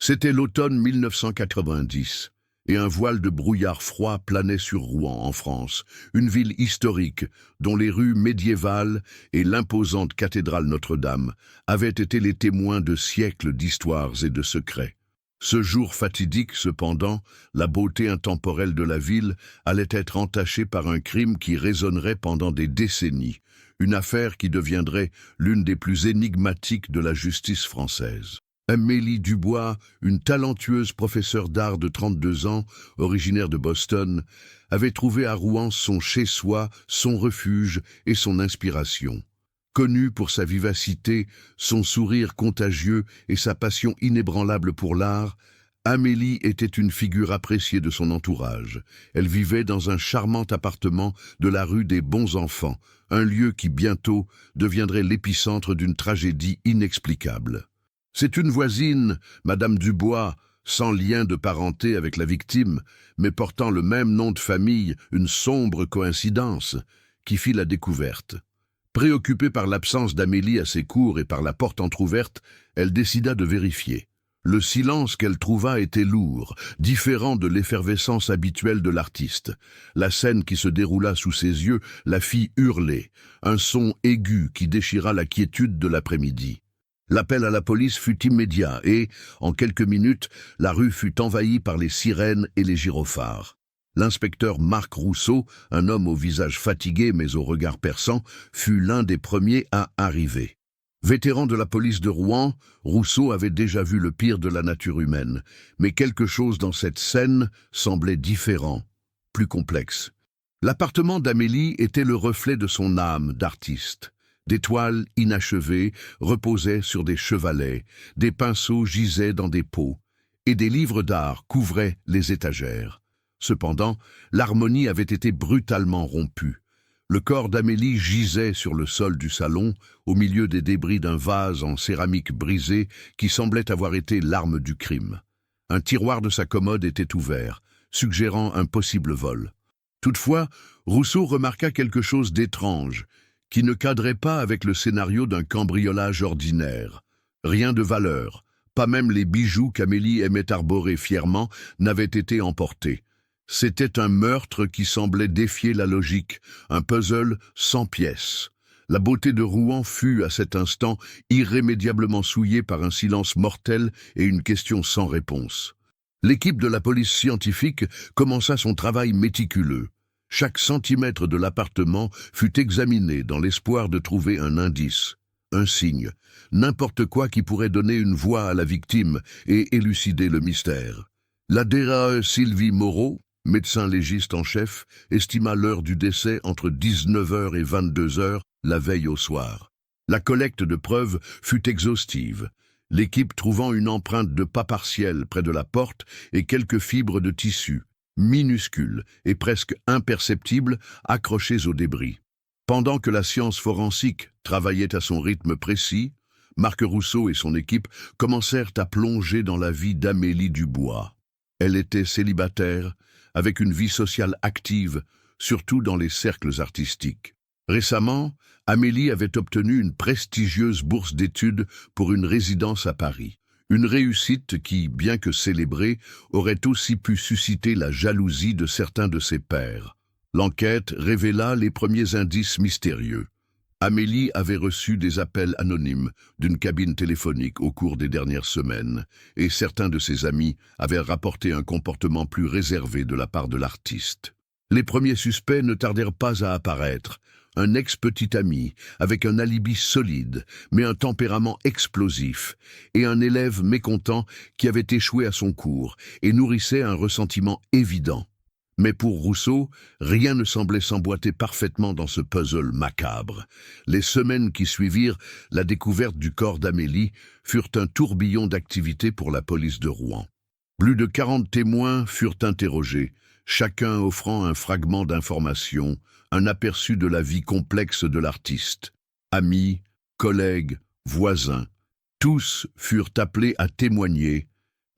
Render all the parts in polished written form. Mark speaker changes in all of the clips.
Speaker 1: C'était l'automne 1990, et un voile de brouillard froid planait sur Rouen, en France, une ville historique dont les rues médiévales et l'imposante cathédrale Notre-Dame avaient été les témoins de siècles d'histoires et de secrets. Ce jour fatidique, cependant, la beauté intemporelle de la ville allait être entachée par un crime qui résonnerait pendant des décennies, une affaire qui deviendrait l'une des plus énigmatiques de la justice française. Amélie Dubois, une talentueuse professeure d'art de 32 ans, originaire de Boston, avait trouvé à Rouen son chez-soi, son refuge et son inspiration. Connue pour sa vivacité, son sourire contagieux et sa passion inébranlable pour l'art, Amélie était une figure appréciée de son entourage. Elle vivait dans un charmant appartement de la rue des Bons Enfants, un lieu qui bientôt deviendrait l'épicentre d'une tragédie inexplicable. C'est une voisine, Madame Dubois, sans lien de parenté avec la victime, mais portant le même nom de famille, une sombre coïncidence, qui fit la découverte. Préoccupée par l'absence d'Amélie à ses cours et par la porte entr'ouverte, elle décida de vérifier. Le silence qu'elle trouva était lourd, différent de l'effervescence habituelle de l'artiste. La scène qui se déroula sous ses yeux la fit hurler, un son aigu qui déchira la quiétude de l'après-midi. L'appel à la police fut immédiat et, en quelques minutes, la rue fut envahie par les sirènes et les gyrophares. L'inspecteur Marc Rousseau, un homme au visage fatigué mais au regard perçant, fut l'un des premiers à arriver. Vétéran de la police de Rouen, Rousseau avait déjà vu le pire de la nature humaine, mais quelque chose dans cette scène semblait différent, plus complexe. L'appartement d'Amélie était le reflet de son âme d'artiste. Des toiles inachevées reposaient sur des chevalets, des pinceaux gisaient dans des pots, et des livres d'art couvraient les étagères. Cependant, l'harmonie avait été brutalement rompue. Le corps d'Amélie gisait sur le sol du salon, au milieu des débris d'un vase en céramique brisé qui semblait avoir été l'arme du crime. Un tiroir de sa commode était ouvert, suggérant un possible vol. Toutefois, Rousseau remarqua quelque chose d'étrange, qui ne cadrait pas avec le scénario d'un cambriolage ordinaire. Rien de valeur, pas même les bijoux qu'Amélie aimait arborer fièrement, n'avaient été emportés. C'était un meurtre qui semblait défier la logique, un puzzle sans pièces. La beauté de Rouen fut, à cet instant, irrémédiablement souillée par un silence mortel et une question sans réponse. L'équipe de la police scientifique commença son travail méticuleux. Chaque centimètre de l'appartement fut examiné dans l'espoir de trouver un indice, un signe, n'importe quoi qui pourrait donner une voix à la victime et élucider le mystère. La DRAE Sylvie Moreau, médecin légiste en chef, estima l'heure du décès entre 19h et 22h la veille au soir. La collecte de preuves fut exhaustive, l'équipe trouvant une empreinte de pas partielle près de la porte et quelques fibres de tissu, minuscules et presque imperceptibles, accrochées aux débris. Pendant que la science forensique travaillait à son rythme précis, Marc Rousseau et son équipe commencèrent à plonger dans la vie d'Amélie Dubois. Elle était célibataire, avec une vie sociale active, surtout dans les cercles artistiques. Récemment, Amélie avait obtenu une prestigieuse bourse d'études pour une résidence à Paris. Une réussite qui, bien que célébrée, aurait aussi pu susciter la jalousie de certains de ses pairs. L'enquête révéla les premiers indices mystérieux. Amélie avait reçu des appels anonymes d'une cabine téléphonique au cours des dernières semaines, et certains de ses amis avaient rapporté un comportement plus réservé de la part de l'artiste. Les premiers suspects ne tardèrent pas à apparaître. Un ex-petit ami, avec un alibi solide, mais un tempérament explosif, et un élève mécontent qui avait échoué à son cours et nourrissait un ressentiment évident. Mais pour Rousseau, rien ne semblait s'emboîter parfaitement dans ce puzzle macabre. Les semaines qui suivirent la découverte du corps d'Amélie furent un tourbillon d'activités pour la police de Rouen. Plus de 40 témoins furent interrogés, chacun offrant un fragment d'information, un aperçu de la vie complexe de l'artiste. Amis, collègues, voisins, tous furent appelés à témoigner,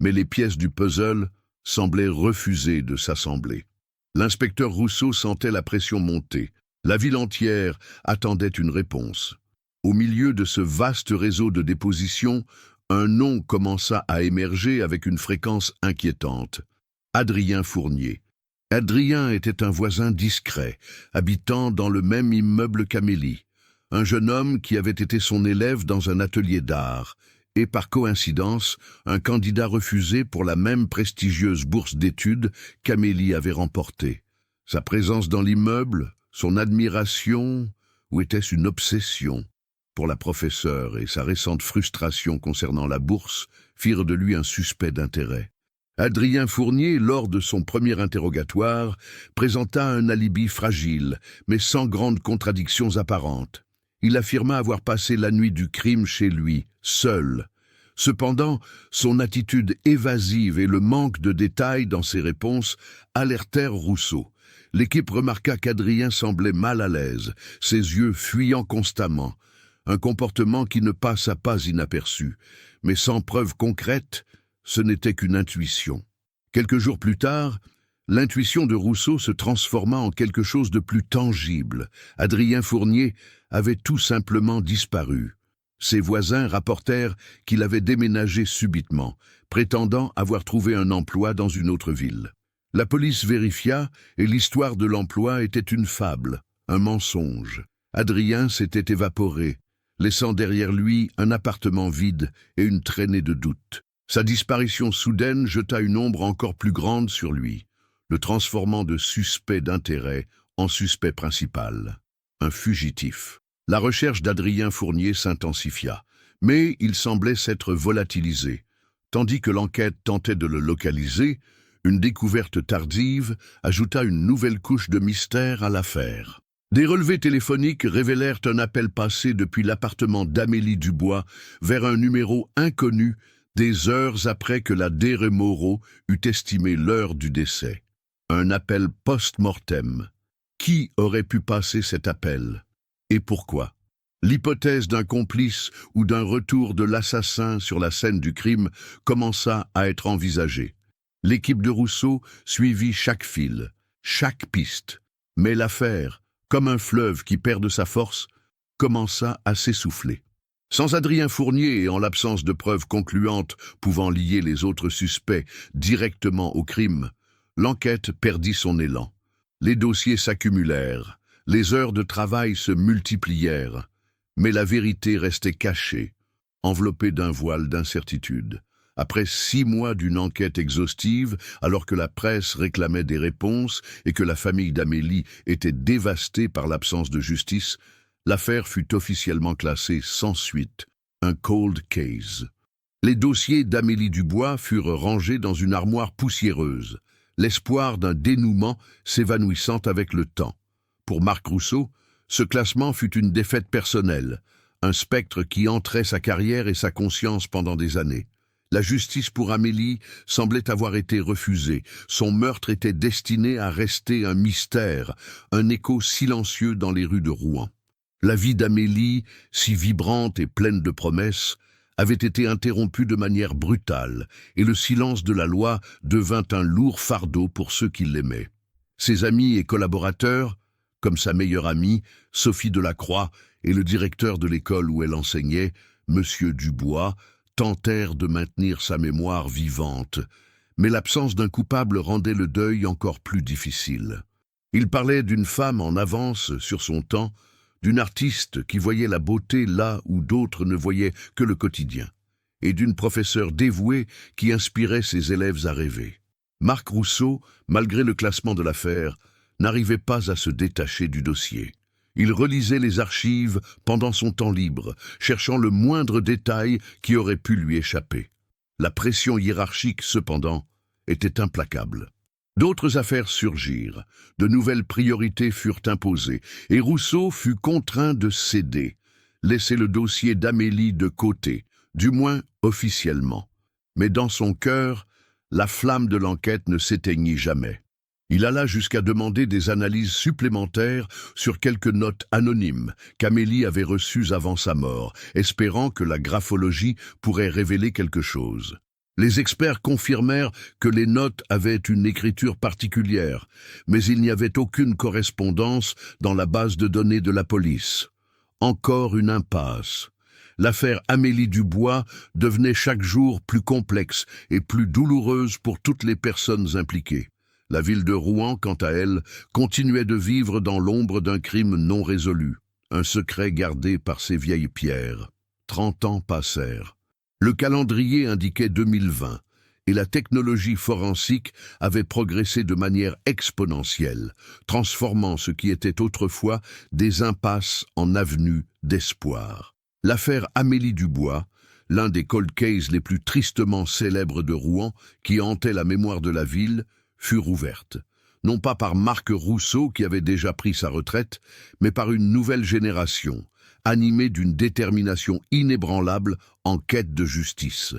Speaker 1: mais les pièces du puzzle semblaient refuser de s'assembler. L'inspecteur Rousseau sentait la pression monter. La ville entière attendait une réponse. Au milieu de ce vaste réseau de dépositions, Un nom commença à émerger avec une fréquence inquiétante. Adrien Fournier. Adrien était un voisin discret, habitant dans le même immeuble qu'Amélie. Un jeune homme qui avait été son élève dans un atelier d'art, et par coïncidence, un candidat refusé pour la même prestigieuse bourse d'études qu'Amélie avait remportée. Sa présence dans l'immeuble, son admiration, ou était-ce une obsession pour la professeure et sa récente frustration concernant la bourse firent de lui un suspect d'intérêt. Adrien Fournier, lors de son premier interrogatoire, présenta un alibi fragile, mais sans grandes contradictions apparentes. Il affirma avoir passé la nuit du crime chez lui, seul. Cependant, son attitude évasive et le manque de détails dans ses réponses alertèrent Rousseau. L'équipe remarqua qu'Adrien semblait mal à l'aise, ses yeux fuyant constamment. Un comportement qui ne passa pas inaperçu, mais sans preuve concrète, ce n'était qu'une intuition. Quelques jours plus tard, l'intuition de Rousseau se transforma en quelque chose de plus tangible. Adrien Fournier avait tout simplement disparu. Ses voisins rapportèrent qu'il avait déménagé subitement, prétendant avoir trouvé un emploi dans une autre ville. La police vérifia et l'histoire de l'emploi était une fable, un mensonge. Adrien s'était évaporé, laissant derrière lui un appartement vide et une traînée de doutes. Sa disparition soudaine jeta une ombre encore plus grande sur lui, le transformant de suspect d'intérêt en suspect principal, un fugitif. La recherche d'Adrien Fournier s'intensifia, mais il semblait s'être volatilisé. Tandis que l'enquête tentait de le localiser, une découverte tardive ajouta une nouvelle couche de mystère à l'affaire. Des relevés téléphoniques révélèrent un appel passé depuis l'appartement d'Amélie Dubois vers un numéro inconnu des heures après que la DRE Moreau eut estimé l'heure du décès. Un appel post-mortem. Qui aurait pu passer cet appel? Et pourquoi? L'hypothèse d'un complice ou d'un retour de l'assassin sur la scène du crime commença à être envisagée. L'équipe de Rousseau suivit chaque fil, chaque piste. Mais l'affaire, comme un fleuve qui perd de sa force, commença à s'essouffler. Sans Adrien Fournier et en l'absence de preuves concluantes pouvant lier les autres suspects directement au crime, l'enquête perdit son élan. Les dossiers s'accumulèrent, les heures de travail se multiplièrent, mais la vérité restait cachée, enveloppée d'un voile d'incertitude. Après 6 mois d'une enquête exhaustive, alors que la presse réclamait des réponses et que la famille d'Amélie était dévastée par l'absence de justice, l'affaire fut officiellement classée sans suite, un cold case. Les dossiers d'Amélie Dubois furent rangés dans une armoire poussiéreuse, l'espoir d'un dénouement s'évanouissant avec le temps. Pour Marc Rousseau, ce classement fut une défaite personnelle, un spectre qui entrait sa carrière et sa conscience pendant des années. La justice pour Amélie semblait avoir été refusée. Son meurtre était destiné à rester un mystère, un écho silencieux dans les rues de Rouen. La vie d'Amélie, si vibrante et pleine de promesses, avait été interrompue de manière brutale, et le silence de la loi devint un lourd fardeau pour ceux qui l'aimaient. Ses amis et collaborateurs, comme sa meilleure amie, Sophie Delacroix, et le directeur de l'école où elle enseignait, Monsieur Dubois, tentèrent de maintenir sa mémoire vivante, mais l'absence d'un coupable rendait le deuil encore plus difficile. Il parlait d'une femme en avance sur son temps, d'une artiste qui voyait la beauté là où d'autres ne voyaient que le quotidien, et d'une professeure dévouée qui inspirait ses élèves à rêver. Marc Rousseau, malgré le classement de l'affaire, n'arrivait pas à se détacher du dossier. Il relisait les archives pendant son temps libre, cherchant le moindre détail qui aurait pu lui échapper. La pression hiérarchique, cependant, était implacable. D'autres affaires surgirent, de nouvelles priorités furent imposées, et Rousseau fut contraint de céder, laisser le dossier d'Amélie de côté, du moins officiellement. Mais dans son cœur, la flamme de l'enquête ne s'éteignit jamais. Il alla jusqu'à demander des analyses supplémentaires sur quelques notes anonymes qu'Amélie avait reçues avant sa mort, espérant que la graphologie pourrait révéler quelque chose. Les experts confirmèrent que les notes avaient une écriture particulière, mais il n'y avait aucune correspondance dans la base de données de la police. Encore une impasse. L'affaire Amélie Dubois devenait chaque jour plus complexe et plus douloureuse pour toutes les personnes impliquées. La ville de Rouen, quant à elle, continuait de vivre dans l'ombre d'un crime non résolu, un secret gardé par ses vieilles pierres. 30 ans passèrent. Le calendrier indiquait 2020, et la technologie forensique avait progressé de manière exponentielle, transformant ce qui était autrefois des impasses en avenues d'espoir. L'affaire Amélie Dubois, l'un des cold cases les plus tristement célèbres de Rouen, qui hantait la mémoire de la ville, fut rouverte, non pas par Marc Rousseau qui avait déjà pris sa retraite, mais par une nouvelle génération, animée d'une détermination inébranlable en quête de justice.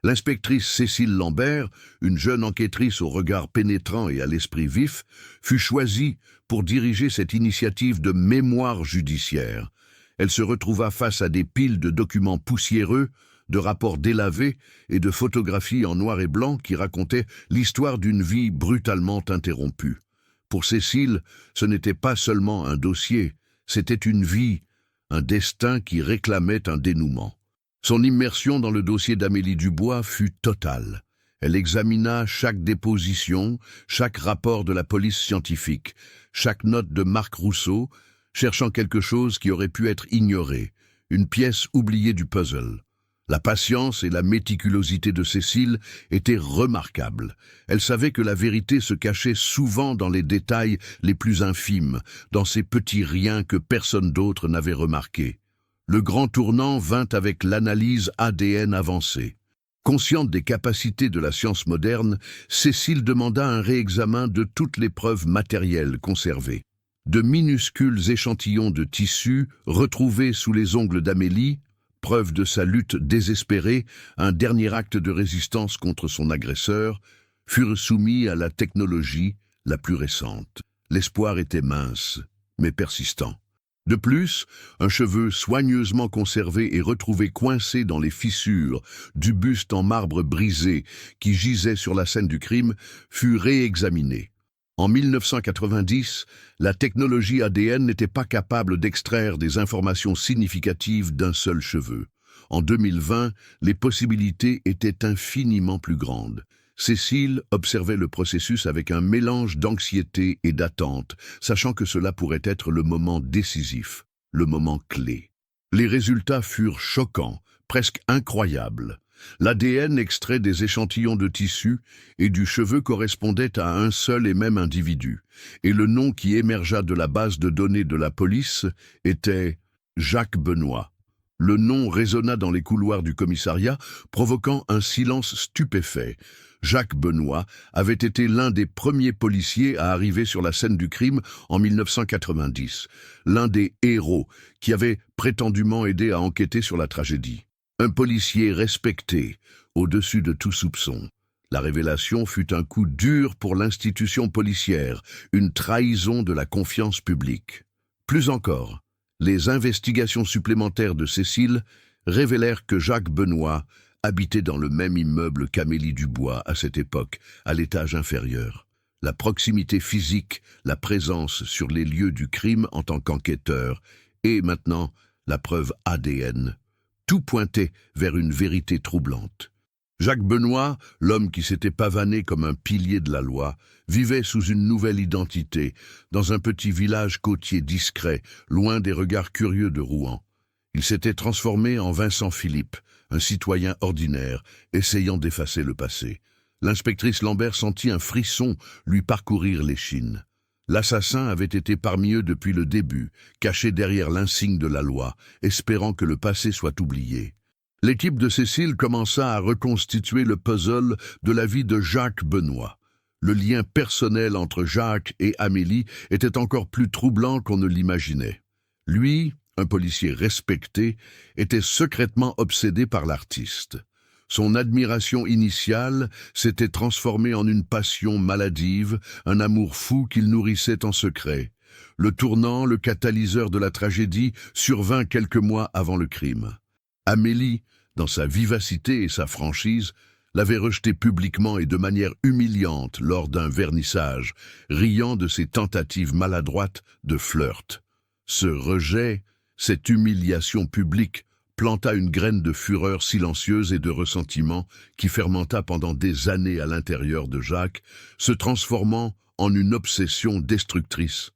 Speaker 1: L'inspectrice Cécile Lambert, une jeune enquêtrice au regard pénétrant et à l'esprit vif, fut choisie pour diriger cette initiative de mémoire judiciaire. Elle se retrouva face à des piles de documents poussiéreux, de rapports délavés et de photographies en noir et blanc qui racontaient l'histoire d'une vie brutalement interrompue. Pour Cécile, ce n'était pas seulement un dossier, c'était une vie, un destin qui réclamait un dénouement. Son immersion dans le dossier d'Amélie Dubois fut totale. Elle examina chaque déposition, chaque rapport de la police scientifique, chaque note de Marc Rousseau, cherchant quelque chose qui aurait pu être ignoré, une pièce oubliée du puzzle. La patience et la méticulosité de Cécile étaient remarquables. Elle savait que la vérité se cachait souvent dans les détails les plus infimes, dans ces petits riens que personne d'autre n'avait remarqués. Le grand tournant vint avec l'analyse ADN avancée. Consciente des capacités de la science moderne, Cécile demanda un réexamen de toutes les preuves matérielles conservées. De minuscules échantillons de tissu retrouvés sous les ongles d'Amélie, preuve de sa lutte désespérée, un dernier acte de résistance contre son agresseur, furent soumis à la technologie la plus récente. L'espoir était mince, mais persistant. De plus, un cheveu soigneusement conservé et retrouvé coincé dans les fissures du buste en marbre brisé qui gisait sur la scène du crime fut réexaminé. En 1990, la technologie ADN n'était pas capable d'extraire des informations significatives d'un seul cheveu. En 2020, les possibilités étaient infiniment plus grandes. Cécile observait le processus avec un mélange d'anxiété et d'attente, sachant que cela pourrait être le moment décisif, le moment clé. Les résultats furent choquants, presque incroyables. L'ADN extrait des échantillons de tissu et du cheveu correspondait à un seul et même individu, et le nom qui émergea de la base de données de la police était Jacques Benoît. Le nom résonna dans les couloirs du commissariat, provoquant un silence stupéfait. Jacques Benoît avait été l'un des premiers policiers à arriver sur la scène du crime en 1990, l'un des héros qui avait prétendument aidé à enquêter sur la tragédie. Un policier respecté, au-dessus de tout soupçon. La révélation fut un coup dur pour l'institution policière, une trahison de la confiance publique. Plus encore, les investigations supplémentaires de Cécile révélèrent que Jacques Benoît habitait dans le même immeuble qu'Amélie Dubois à cette époque, à l'étage inférieur. La proximité physique, la présence sur les lieux du crime en tant qu'enquêteur, et maintenant la preuve ADN. Tout pointait vers une vérité troublante. Jacques Benoît, l'homme qui s'était pavané comme un pilier de la loi, vivait sous une nouvelle identité, dans un petit village côtier discret, loin des regards curieux de Rouen. Il s'était transformé en Vincent Philippe, un citoyen ordinaire, essayant d'effacer le passé. L'inspectrice Lambert sentit un frisson lui parcourir l'échine. L'assassin avait été parmi eux depuis le début, caché derrière l'insigne de la loi, espérant que le passé soit oublié. L'équipe de Cécile commença à reconstituer le puzzle de la vie de Jacques Benoît. Le lien personnel entre Jacques et Amélie était encore plus troublant qu'on ne l'imaginait. Lui, un policier respecté, était secrètement obsédé par l'artiste. Son admiration initiale s'était transformée en une passion maladive, un amour fou qu'il nourrissait en secret. Le tournant, le catalyseur de la tragédie, survint quelques mois avant le crime. Amélie, dans sa vivacité et sa franchise, l'avait rejeté publiquement et de manière humiliante lors d'un vernissage, riant de ses tentatives maladroites de flirt. Ce rejet, cette humiliation publique, planta une graine de fureur silencieuse et de ressentiment qui fermenta pendant des années à l'intérieur de Jacques, se transformant en une obsession destructrice,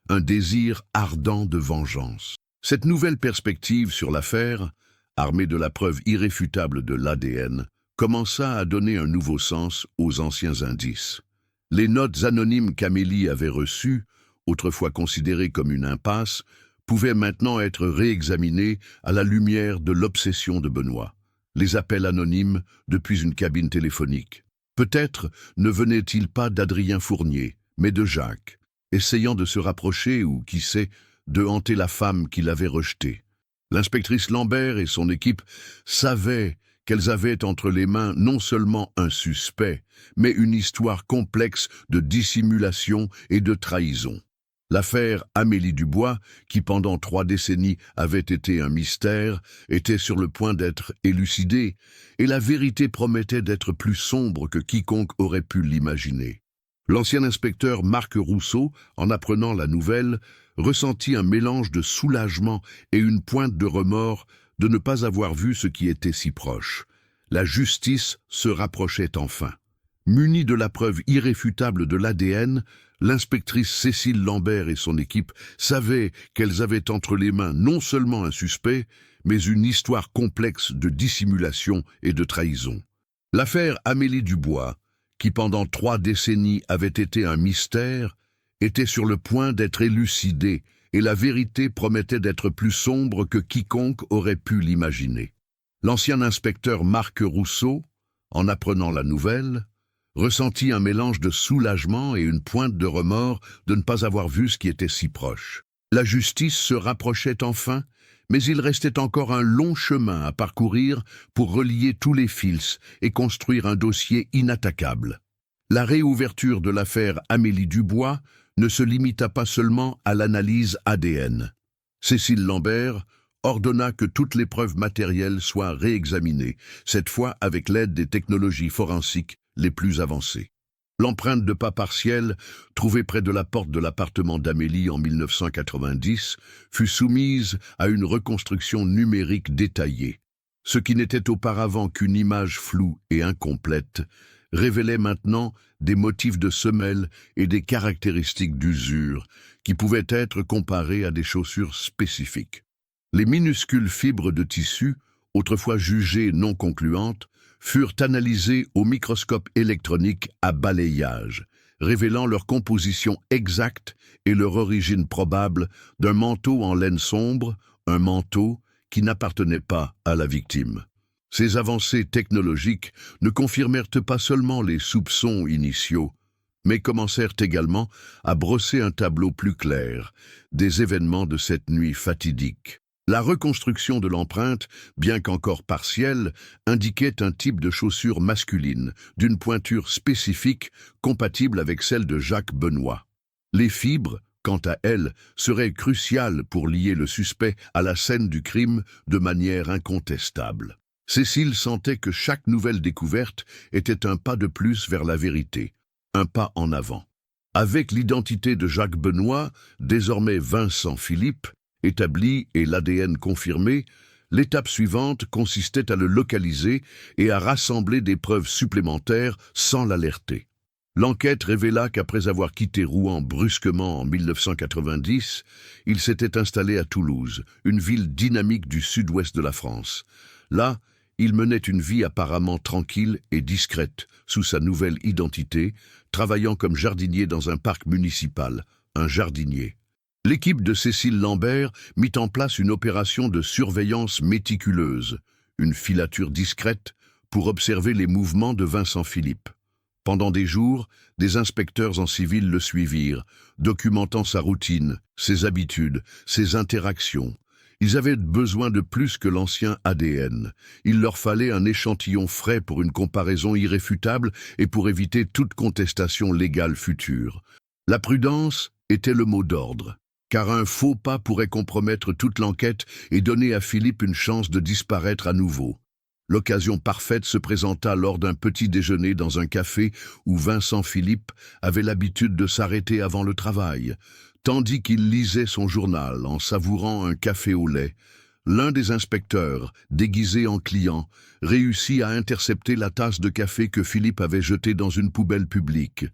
Speaker 1: un désir ardent de vengeance. Cette nouvelle perspective sur l'affaire, armée de la preuve irréfutable de l'ADN, commença à donner un nouveau sens aux anciens indices. Les notes anonymes qu'Amélie avait reçues, autrefois considérées comme une impasse, pouvaient maintenant être réexaminées à la lumière de l'obsession de Benoît. Les appels anonymes depuis une cabine téléphonique. Peut-être ne venaient-ils pas d'Adrien Fournier, mais de Jacques, essayant de se rapprocher ou, qui sait, de hanter la femme qu'il avait rejetée. L'inspectrice Lambert et son équipe savaient qu'elles avaient entre les mains non seulement un suspect, mais une histoire complexe de dissimulation et de trahison. L'affaire Amélie Dubois, qui pendant 3 décennies avait été un mystère, était sur le point d'être élucidée, et la vérité promettait d'être plus sombre que quiconque aurait pu l'imaginer. L'ancien inspecteur Marc Rousseau, en apprenant la nouvelle, ressentit un mélange de soulagement et une pointe de remords de ne pas avoir vu ce qui était si proche. La justice se rapprochait enfin. Munie de la preuve irréfutable de l'ADN, l'inspectrice Cécile Lambert et son équipe savaient qu'elles avaient entre les mains non seulement un suspect, mais une histoire complexe de dissimulation et de trahison. L'affaire Amélie Dubois, qui pendant 3 décennies avait été un mystère, était sur le point d'être élucidée, et la vérité promettait d'être plus sombre que quiconque aurait pu l'imaginer. L'ancien inspecteur Marc Rousseau, en apprenant la nouvelle, ressentit un mélange de soulagement et une pointe de remords de ne pas avoir vu ce qui était si proche. La justice se rapprochait enfin, mais il restait encore un long chemin à parcourir pour relier tous les fils et construire un dossier inattaquable. La réouverture de l'affaire Amélie Dubois ne se limita pas seulement à l'analyse ADN. Cécile Lambert ordonna que toutes les preuves matérielles soient réexaminées, cette fois avec l'aide des technologies forensiques les plus avancées. L'empreinte de pas partielle, trouvée près de la porte de l'appartement d'Amélie en 1990, fut soumise à une reconstruction numérique détaillée. Ce qui n'était auparavant qu'une image floue et incomplète, révélait maintenant des motifs de semelle et des caractéristiques d'usure qui pouvaient être comparées à des chaussures spécifiques. Les minuscules fibres de tissu, autrefois jugées non concluantes, furent analysées au microscope électronique à balayage, révélant leur composition exacte et leur origine probable d'un manteau en laine sombre, un manteau qui n'appartenait pas à la victime. Ces avancées technologiques ne confirmèrent pas seulement les soupçons initiaux, mais commencèrent également à brosser un tableau plus clair des événements de cette nuit fatidique. La reconstruction de l'empreinte, bien qu'encore partielle, indiquait un type de chaussure masculine, d'une pointure spécifique, compatible avec celle de Jacques Benoît. Les fibres, quant à elles, seraient cruciales pour lier le suspect à la scène du crime de manière incontestable. Cécile sentait que chaque nouvelle découverte était un pas de plus vers la vérité, un pas en avant. Avec l'identité de Jacques Benoît, désormais Vincent Philippe, établie et l'ADN confirmé, l'étape suivante consistait à le localiser et à rassembler des preuves supplémentaires sans l'alerter. L'enquête révéla qu'après avoir quitté Rouen brusquement en 1990, il s'était installé à Toulouse, une ville dynamique du sud-ouest de la France. Là, il menait une vie apparemment tranquille et discrète, sous sa nouvelle identité, travaillant comme jardinier dans un parc municipal, un jardinier. L'équipe de Cécile Lambert mit en place une opération de surveillance méticuleuse, une filature discrète pour observer les mouvements de Vincent Philippe. Pendant des jours, des inspecteurs en civil le suivirent, documentant sa routine, ses habitudes, ses interactions. Ils avaient besoin de plus que l'ancien ADN. Il leur fallait un échantillon frais pour une comparaison irréfutable et pour éviter toute contestation légale future. La prudence était le mot d'ordre, car un faux pas pourrait compromettre toute l'enquête et donner à Philippe une chance de disparaître à nouveau. L'occasion parfaite se présenta lors d'un petit déjeuner dans un café où Vincent Philippe avait l'habitude de s'arrêter avant le travail, tandis qu'il lisait son journal en savourant un café au lait. l'un des inspecteurs, déguisé en client, réussit à intercepter la tasse de café que Philippe avait jetée dans une poubelle publique.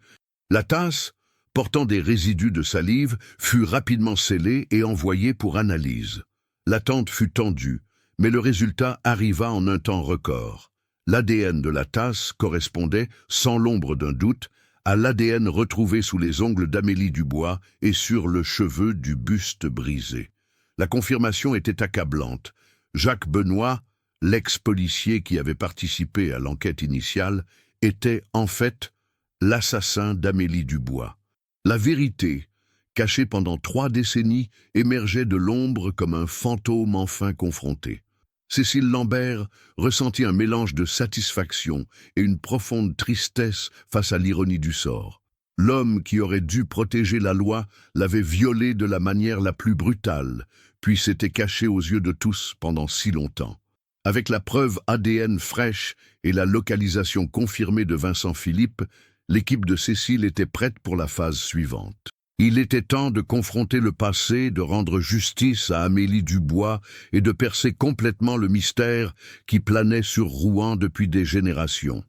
Speaker 1: La tasse, portant des résidus de salive, fut rapidement scellée et envoyée pour analyse. L'attente fut tendue, mais le résultat arriva en un temps record. L'ADN de la tasse correspondait, sans l'ombre d'un doute, à l'ADN retrouvé sous les ongles d'Amélie Dubois et sur le cheveu du buste brisé. La confirmation était accablante. Jacques Benoît, l'ex-policier qui avait participé à l'enquête initiale, était en fait l'assassin d'Amélie Dubois. La vérité, cachée pendant 3 décennies, émergeait de l'ombre comme un fantôme enfin confronté. Cécile Lambert ressentit un mélange de satisfaction et une profonde tristesse face à l'ironie du sort. L'homme qui aurait dû protéger la loi l'avait violée de la manière la plus brutale, puis s'était caché aux yeux de tous pendant si longtemps. Avec la preuve ADN fraîche et la localisation confirmée de Vincent Philippe, l'équipe de Cécile était prête pour la phase suivante. Il était temps de confronter le passé, de rendre justice à Amélie Dubois et de percer complètement le mystère qui planait sur Rouen depuis des générations.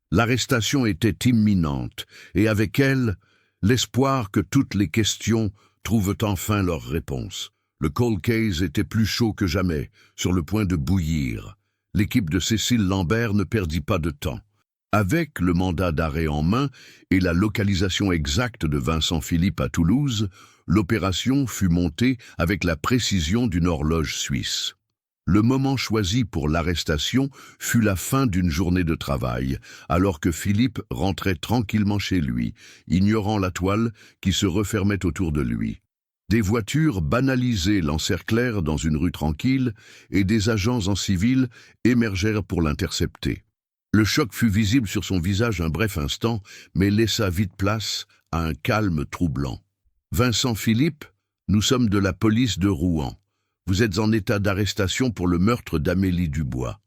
Speaker 1: L'arrestation était imminente, et avec elle, l'espoir que toutes les questions trouvent enfin leur réponse. Le cold case était plus chaud que jamais, sur le point de bouillir. L'équipe de Cécile Lambert ne perdit pas de temps. Avec le mandat d'arrêt en main et la localisation exacte de Vincent Philippe à Toulouse, l'opération fut montée avec la précision d'une horloge suisse. Le moment choisi pour l'arrestation fut la fin d'une journée de travail, alors que Philippe rentrait tranquillement chez lui, ignorant la toile qui se refermait autour de lui. Des voitures banalisées l'encerclèrent dans une rue tranquille et des agents en civil émergèrent pour l'intercepter. Le choc fut visible sur son visage un bref instant, mais laissa vite place à un calme troublant. « Vincent Philippe, nous sommes de la police de Rouen. Vous êtes en état d'arrestation pour le meurtre d'Amélie Dubois. »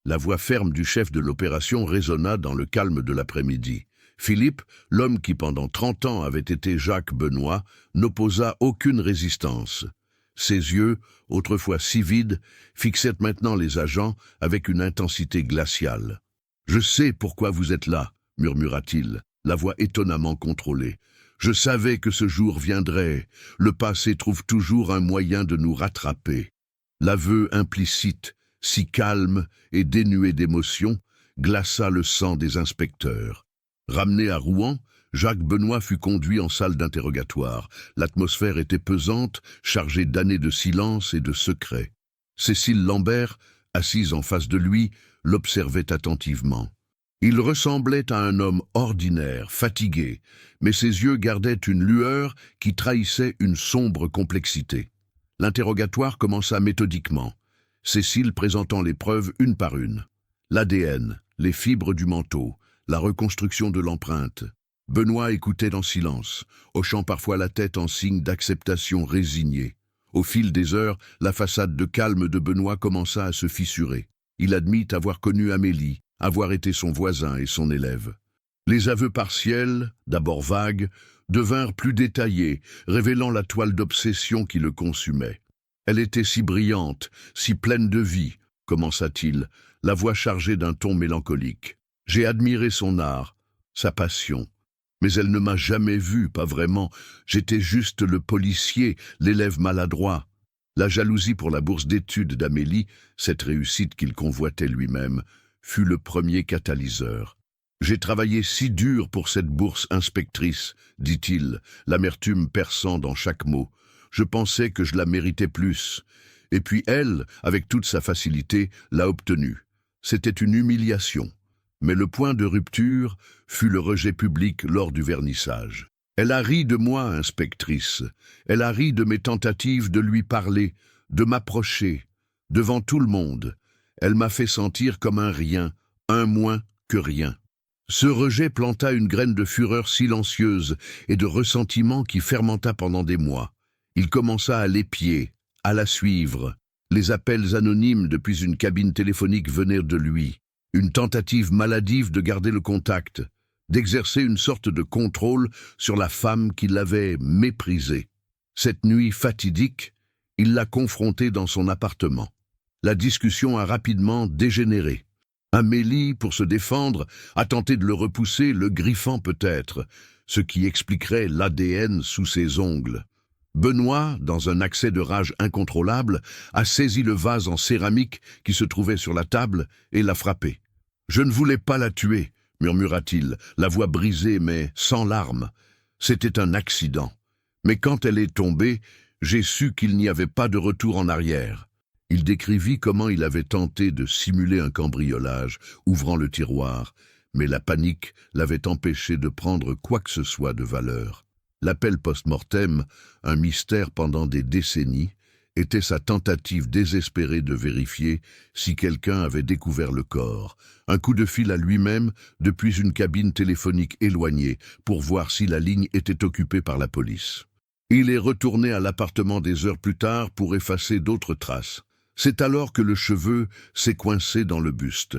Speaker 1: La voix ferme du chef de l'opération résonna dans le calme de l'après-midi. Philippe, l'homme qui pendant 30 ans avait été Jacques Benoît, n'opposa aucune résistance. Ses yeux, autrefois si vides, fixaient maintenant les agents avec une intensité glaciale. « Je sais pourquoi vous êtes là, » murmura-t-il, la voix étonnamment contrôlée. « Je savais que ce jour viendrait. Le passé trouve toujours un moyen de nous rattraper. » L'aveu implicite, si calme et dénué d'émotion, glaça le sang des inspecteurs. Ramené à Rouen, Jacques Benoît fut conduit en salle d'interrogatoire. L'atmosphère était pesante, chargée d'années de silence et de secrets. Cécile Lambert, assise en face de lui, l'observait attentivement. Il ressemblait à un homme ordinaire, fatigué, mais ses yeux gardaient une lueur qui trahissait une sombre complexité. L'interrogatoire commença méthodiquement, Cécile présentant les preuves une par une. L'ADN, les fibres du manteau, la reconstruction de l'empreinte. Benoît écoutait en silence, hochant parfois la tête en signe d'acceptation résignée. Au fil des heures, la façade de calme de Benoît commença à se fissurer. Il admit avoir connu Amélie, avoir été son voisin et son élève. Les aveux partiels, d'abord vagues, devinrent plus détaillés, révélant la toile d'obsession qui le consumait. Elle était si brillante, si pleine de vie, commença-t-il, la voix chargée d'un ton mélancolique. J'ai admiré son art, sa passion. Mais elle ne m'a jamais vu, pas vraiment. J'étais juste le policier, l'élève maladroit. La jalousie pour la bourse d'études d'Amélie, cette réussite qu'il convoitait lui-même, fut le premier catalyseur. « J'ai travaillé si dur pour cette bourse inspectrice, dit-il, l'amertume perçant dans chaque mot. Je pensais que je la méritais plus. Et puis elle, avec toute sa facilité, l'a obtenue. C'était une humiliation. Mais le point de rupture fut le rejet public lors du vernissage. Elle a ri de moi, inspectrice. Elle a ri de mes tentatives de lui parler, de m'approcher, devant tout le monde. Elle m'a fait sentir comme un rien, un moins que rien. Ce rejet planta une graine de fureur silencieuse et de ressentiment qui fermenta pendant des mois. Il commença à l'épier, à la suivre. Les appels anonymes depuis une cabine téléphonique venaient de lui. Une tentative maladive de garder le contact, d'exercer une sorte de contrôle sur la femme qui l'avait méprisée. Cette nuit fatidique, il l'a confrontée dans son appartement. la discussion a rapidement dégénéré. Amélie, pour se défendre, a tenté de le repousser, le griffant peut-être, ce qui expliquerait l'ADN sous ses ongles. Benoît, dans un accès de rage incontrôlable, a saisi le vase en céramique qui se trouvait sur la table et l'a frappé. « Je ne voulais pas la tuer », murmura-t-il, la voix brisée mais sans larmes. « C'était un accident. Mais quand elle est tombée, j'ai su qu'il n'y avait pas de retour en arrière. » Il décrivit comment il avait tenté de simuler un cambriolage, ouvrant le tiroir, mais la panique l'avait empêché de prendre quoi que ce soit de valeur. L'appel post-mortem, un mystère pendant des décennies, était sa tentative désespérée de vérifier si quelqu'un avait découvert le corps, un coup de fil à lui-même depuis une cabine téléphonique éloignée pour voir si la ligne était occupée par la police. Il est retourné à l'appartement des heures plus tard pour effacer d'autres traces. C'est alors que le cheveu s'est coincé dans le buste.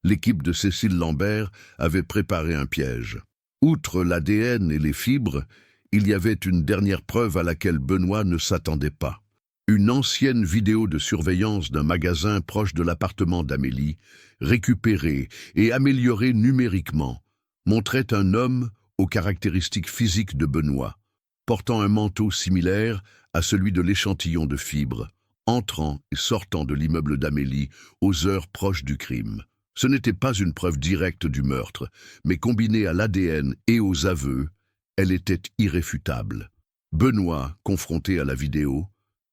Speaker 1: L'équipe de Cécile Lambert avait préparé un piège. Outre l'ADN et les fibres, il y avait une dernière preuve à laquelle Benoît ne s'attendait pas. Une ancienne vidéo de surveillance d'un magasin proche de l'appartement d'Amélie, récupérée et améliorée numériquement, montrait un homme aux caractéristiques physiques de Benoît, portant un manteau similaire à celui de l'échantillon de fibres, entrant et sortant de l'immeuble d'Amélie aux heures proches du crime. Ce n'était pas une preuve directe du meurtre, mais combinée à l'ADN et aux aveux, elle était irréfutable. Benoît, confronté à la vidéo,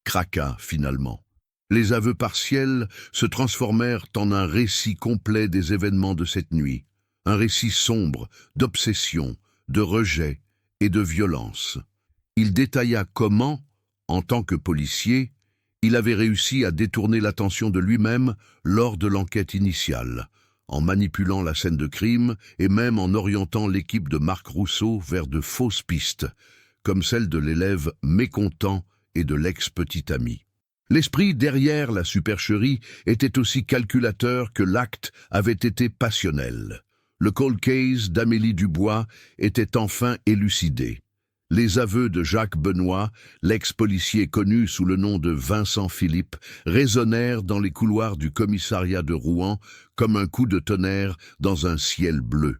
Speaker 1: craqua finalement. Les aveux partiels se transformèrent en un récit complet des événements de cette nuit, un récit sombre, d'obsession, de rejet et de violence. Il détailla comment, en tant que policier, il avait réussi à détourner l'attention de lui-même lors de l'enquête initiale, en manipulant la scène de crime et même en orientant l'équipe de Marc Rousseau vers de fausses pistes, comme celle de l'élève mécontent et de l'ex-petit ami. L'esprit derrière la supercherie était aussi calculateur que l'acte avait été passionnel. Le cold case d'Amélie Dubois était enfin élucidé. Les aveux de Jacques Benoît, l'ex-policier connu sous le nom de Vincent Philippe, résonnèrent dans les couloirs du commissariat de Rouen comme un coup de tonnerre dans un ciel bleu.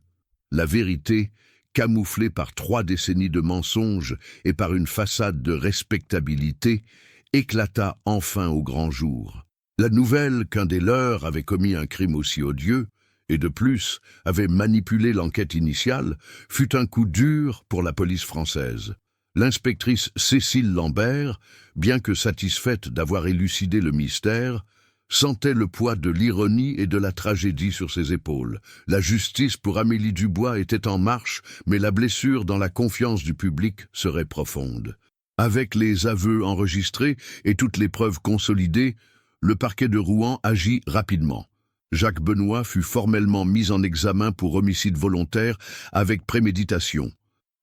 Speaker 1: La vérité, camouflée par 3 décennies de mensonges et par une façade de respectabilité, éclata enfin au grand jour. La nouvelle qu'un des leurs avait commis un crime aussi odieux, et de plus avait manipulé l'enquête initiale, fut un coup dur pour la police française. L'inspectrice Cécile Lambert, bien que satisfaite d'avoir élucidé le mystère, sentait le poids de l'ironie et de la tragédie sur ses épaules. La justice pour Amélie Dubois était en marche, mais la blessure dans la confiance du public serait profonde. Avec les aveux enregistrés et toutes les preuves consolidées, le parquet de Rouen agit rapidement. Jacques Benoît fut formellement mis en examen pour homicide volontaire avec préméditation.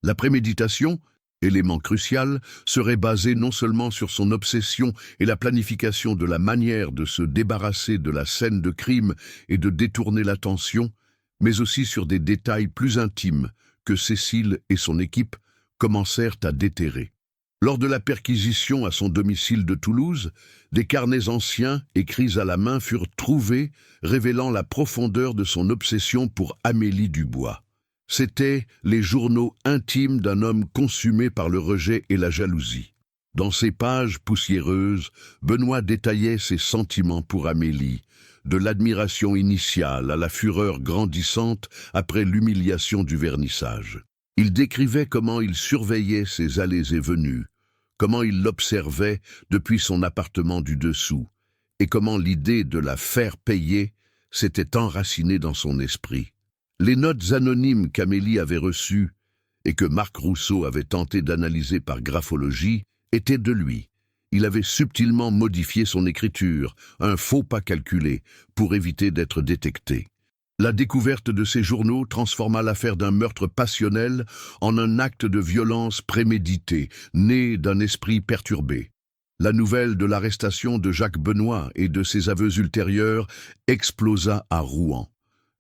Speaker 1: La préméditation, élément crucial, serait basée non seulement sur son obsession et la planification de la manière de se débarrasser de la scène de crime et de détourner l'attention, mais aussi sur des détails plus intimes que Cécile et son équipe commencèrent à déterrer. Lors de la perquisition à son domicile de Toulouse, des carnets anciens, écrits à la main, furent trouvés, révélant la profondeur de son obsession pour Amélie Dubois. C'étaient les journaux intimes d'un homme consumé par le rejet et la jalousie. Dans ces pages poussiéreuses, Benoît détaillait ses sentiments pour Amélie, de l'admiration initiale à la fureur grandissante après l'humiliation du vernissage. Il décrivait comment il surveillait ses allées et venues, comment il l'observait depuis son appartement du dessous, et comment l'idée de la faire payer s'était enracinée dans son esprit. Les notes anonymes qu'Amélie avait reçues et que Marc Rousseau avait tenté d'analyser par graphologie étaient de lui. Il avait subtilement modifié son écriture, un faux pas calculé, pour éviter d'être détecté. La découverte de ces journaux transforma l'affaire d'un meurtre passionnel en un acte de violence prémédité, né d'un esprit perturbé. La nouvelle de l'arrestation de Jacques Benoît et de ses aveux ultérieurs explosa à Rouen.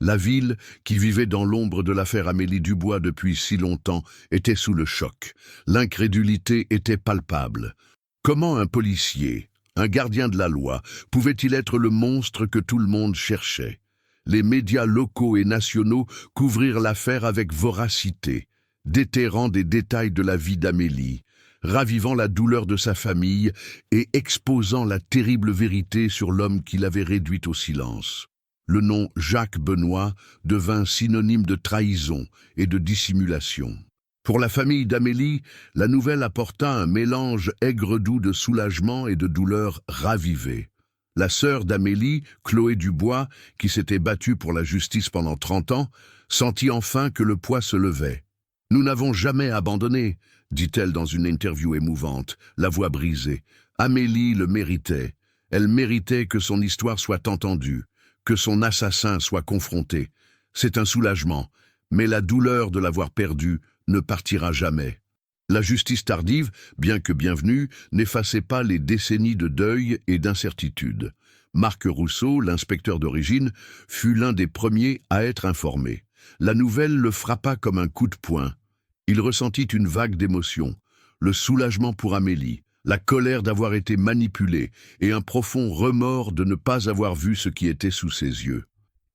Speaker 1: La ville, qui vivait dans l'ombre de l'affaire Amélie Dubois depuis si longtemps, était sous le choc. L'incrédulité était palpable. Comment un policier, Un gardien de la loi pouvait-il être le monstre que tout le monde cherchait? Les médias locaux et nationaux couvrirent l'affaire avec voracité, déterrant des détails de la vie d'Amélie, ravivant la douleur de sa famille et exposant la terrible vérité sur l'homme qui l'avait réduite au silence. Le nom Jacques Benoît devint synonyme de trahison et de dissimulation. Pour la famille d'Amélie, la nouvelle apporta un mélange aigre-doux de soulagement et de douleur ravivée. La sœur d'Amélie, Chloé Dubois, qui s'était battue pour la justice pendant 30 ans, sentit enfin que le poids se levait. « Nous n'avons jamais abandonné », dit-elle dans une interview émouvante, la voix brisée. Amélie le méritait. Elle méritait que son histoire soit entendue, que son assassin soit confronté. C'est un soulagement, mais la douleur de l'avoir perdu ne partira jamais. La justice tardive, bien que bienvenue, n'effaçait pas les décennies de deuil et d'incertitude. Marc Rousseau, l'inspecteur d'origine, fut l'un des premiers à être informé. La nouvelle le frappa comme un coup de poing. Il ressentit une vague d'émotions, le soulagement pour Amélie, la colère d'avoir été manipulée et un profond remords de ne pas avoir vu ce qui était sous ses yeux.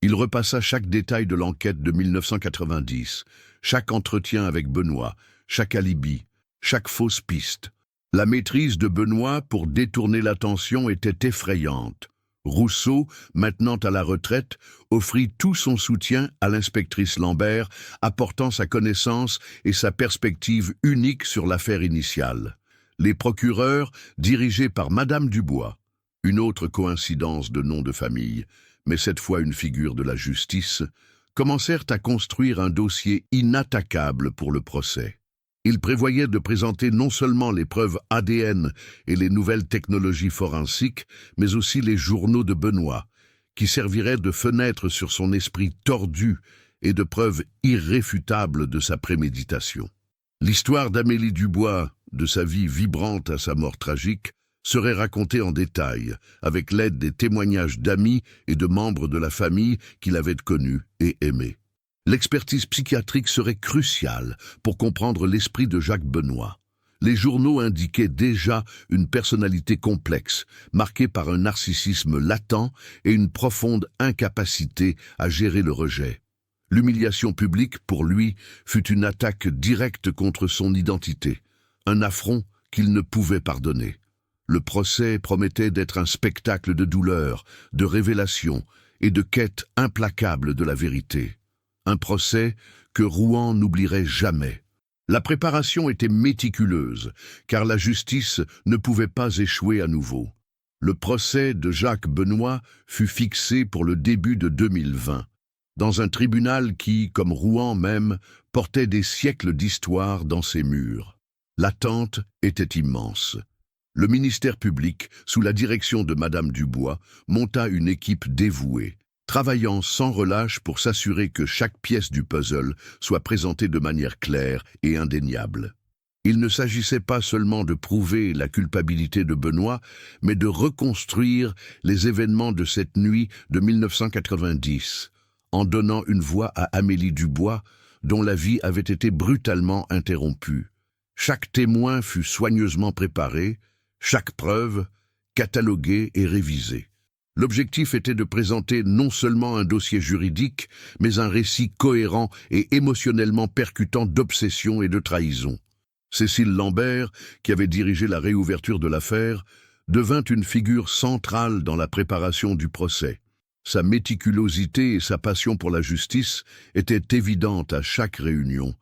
Speaker 1: Il repassa chaque détail de l'enquête de 1990, chaque entretien avec Benoît, chaque alibi, chaque fausse piste. La maîtrise de Benoît pour détourner l'attention était effrayante. Rousseau, maintenant à la retraite, offrit tout son soutien à l'inspectrice Lambert, apportant sa connaissance et sa perspective unique sur l'affaire initiale. Les procureurs, dirigés par Madame Dubois, une autre coïncidence de nom de famille, mais cette fois une figure de la justice, commencèrent à construire un dossier inattaquable pour le procès. Ils prévoyaient de présenter non seulement les preuves ADN et les nouvelles technologies forensiques, mais aussi les journaux de Benoît, qui serviraient de fenêtre sur son esprit tordu et de preuve irréfutable de sa préméditation. L'histoire d'Amélie Dubois, de sa vie vibrante à sa mort tragique, serait racontée en détail, avec l'aide des témoignages d'amis et de membres de la famille qu'il avait connus et aimés. L'expertise psychiatrique serait cruciale pour comprendre l'esprit de Jacques Benoît. Les journaux indiquaient déjà une personnalité complexe, marquée par un narcissisme latent et une profonde incapacité à gérer le rejet. L'humiliation publique, pour lui, fut une attaque directe contre son identité, un affront qu'il ne pouvait pardonner. Le procès promettait d'être un spectacle de douleur, de révélation et de quête implacable de la vérité. Un procès que Rouen n'oublierait jamais. La préparation était méticuleuse, car la justice ne pouvait pas échouer à nouveau. Le procès de Jacques Benoît fut fixé pour le début de 2020, dans un tribunal qui, comme Rouen même, portait des siècles d'histoire dans ses murs. L'attente était immense. Le ministère public, sous la direction de Madame Dubois, monta une équipe dévouée, travaillant sans relâche pour s'assurer que chaque pièce du puzzle soit présentée de manière claire et indéniable. Il ne s'agissait pas seulement de prouver la culpabilité de Benoît, mais de reconstruire les événements de cette nuit de 1990, en donnant une voix à Amélie Dubois, dont la vie avait été brutalement interrompue. Chaque témoin fut soigneusement préparé, chaque preuve cataloguée et révisée. L'objectif était de présenter non seulement un dossier juridique, mais un récit cohérent et émotionnellement percutant d'obsession et de trahison. Cécile Lambert, qui avait dirigé la réouverture de l'affaire, devint une figure centrale dans la préparation du procès. Sa méticulosité et sa passion pour la justice étaient évidentes à chaque réunion,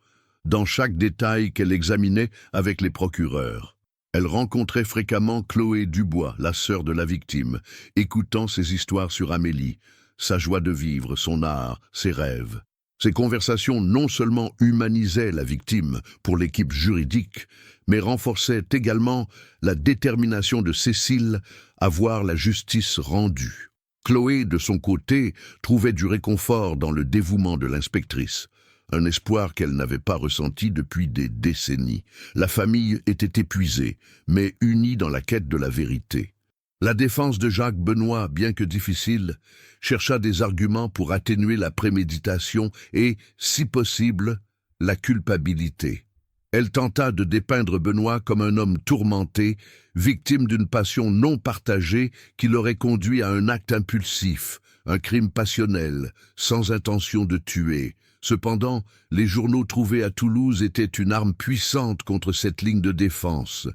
Speaker 1: dans chaque détail qu'elle examinait avec les procureurs. Elle rencontrait fréquemment Chloé Dubois, la sœur de la victime, écoutant ses histoires sur Amélie, sa joie de vivre, son art, ses rêves. Ces conversations non seulement humanisaient la victime pour l'équipe juridique, mais renforçaient également la détermination de Cécile à voir la justice rendue. Chloé, de son côté, trouvait du réconfort dans le dévouement de l'inspectrice. Un espoir qu'elle n'avait pas ressenti depuis des décennies. La famille était épuisée, mais unie dans la quête de la vérité. La défense de Jacques Benoît, bien que difficile, chercha des arguments pour atténuer la préméditation et, si possible, la culpabilité. Elle tenta de dépeindre Benoît comme un homme tourmenté, victime d'une passion non partagée qui l'aurait conduit à un acte impulsif, un crime passionnel, sans intention de tuer. Cependant, les journaux trouvés à Toulouse étaient une arme puissante contre cette ligne de défense.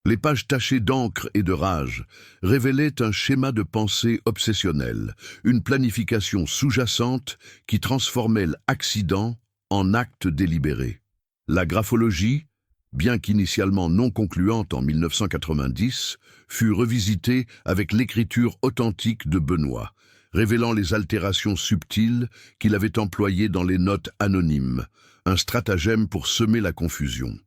Speaker 1: Les pages tachées d'encre et de rage révélaient un schéma de pensée obsessionnel, une planification sous-jacente qui transformait l'accident en acte délibéré. La graphologie, bien qu'initialement non concluante en 1990, fut revisitée avec l'écriture authentique de Benoît, révélant les altérations subtiles qu'il avait employées dans les notes anonymes, un stratagème pour semer la confusion.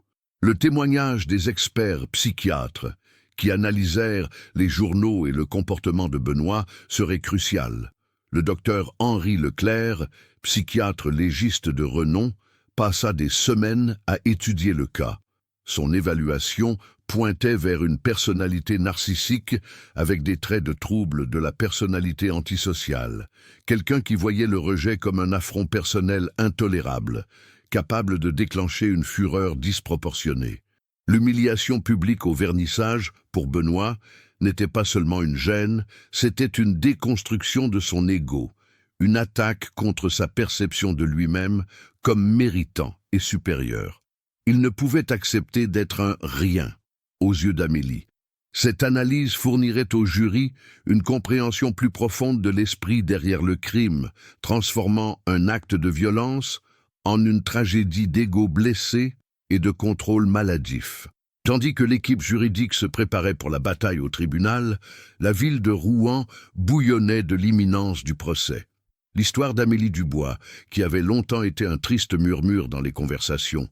Speaker 1: Le témoignage des experts psychiatres qui analysèrent les journaux et le comportement de Benoît serait crucial. Le docteur Henri Leclerc, psychiatre légiste de renom, passa des semaines à étudier le cas. Son évaluation pointait vers une personnalité narcissique avec des traits de trouble de la personnalité antisociale, quelqu'un qui voyait le rejet comme un affront personnel intolérable, capable de déclencher une fureur disproportionnée. L'humiliation publique au vernissage, pour Benoît, n'était pas seulement une gêne, c'était une déconstruction de son ego, une attaque contre sa perception de lui-même comme méritant et supérieur. Il ne pouvait accepter d'être un rien aux yeux d'Amélie. Cette analyse fournirait au jury une compréhension plus profonde de l'esprit derrière le crime, transformant un acte de violence en une tragédie d'ego blessé et de contrôle maladif. Tandis que l'équipe juridique se préparait pour la bataille au tribunal, la ville de Rouen bouillonnait de l'imminence du procès. L'histoire d'Amélie Dubois, qui avait longtemps été un triste murmure dans les conversations,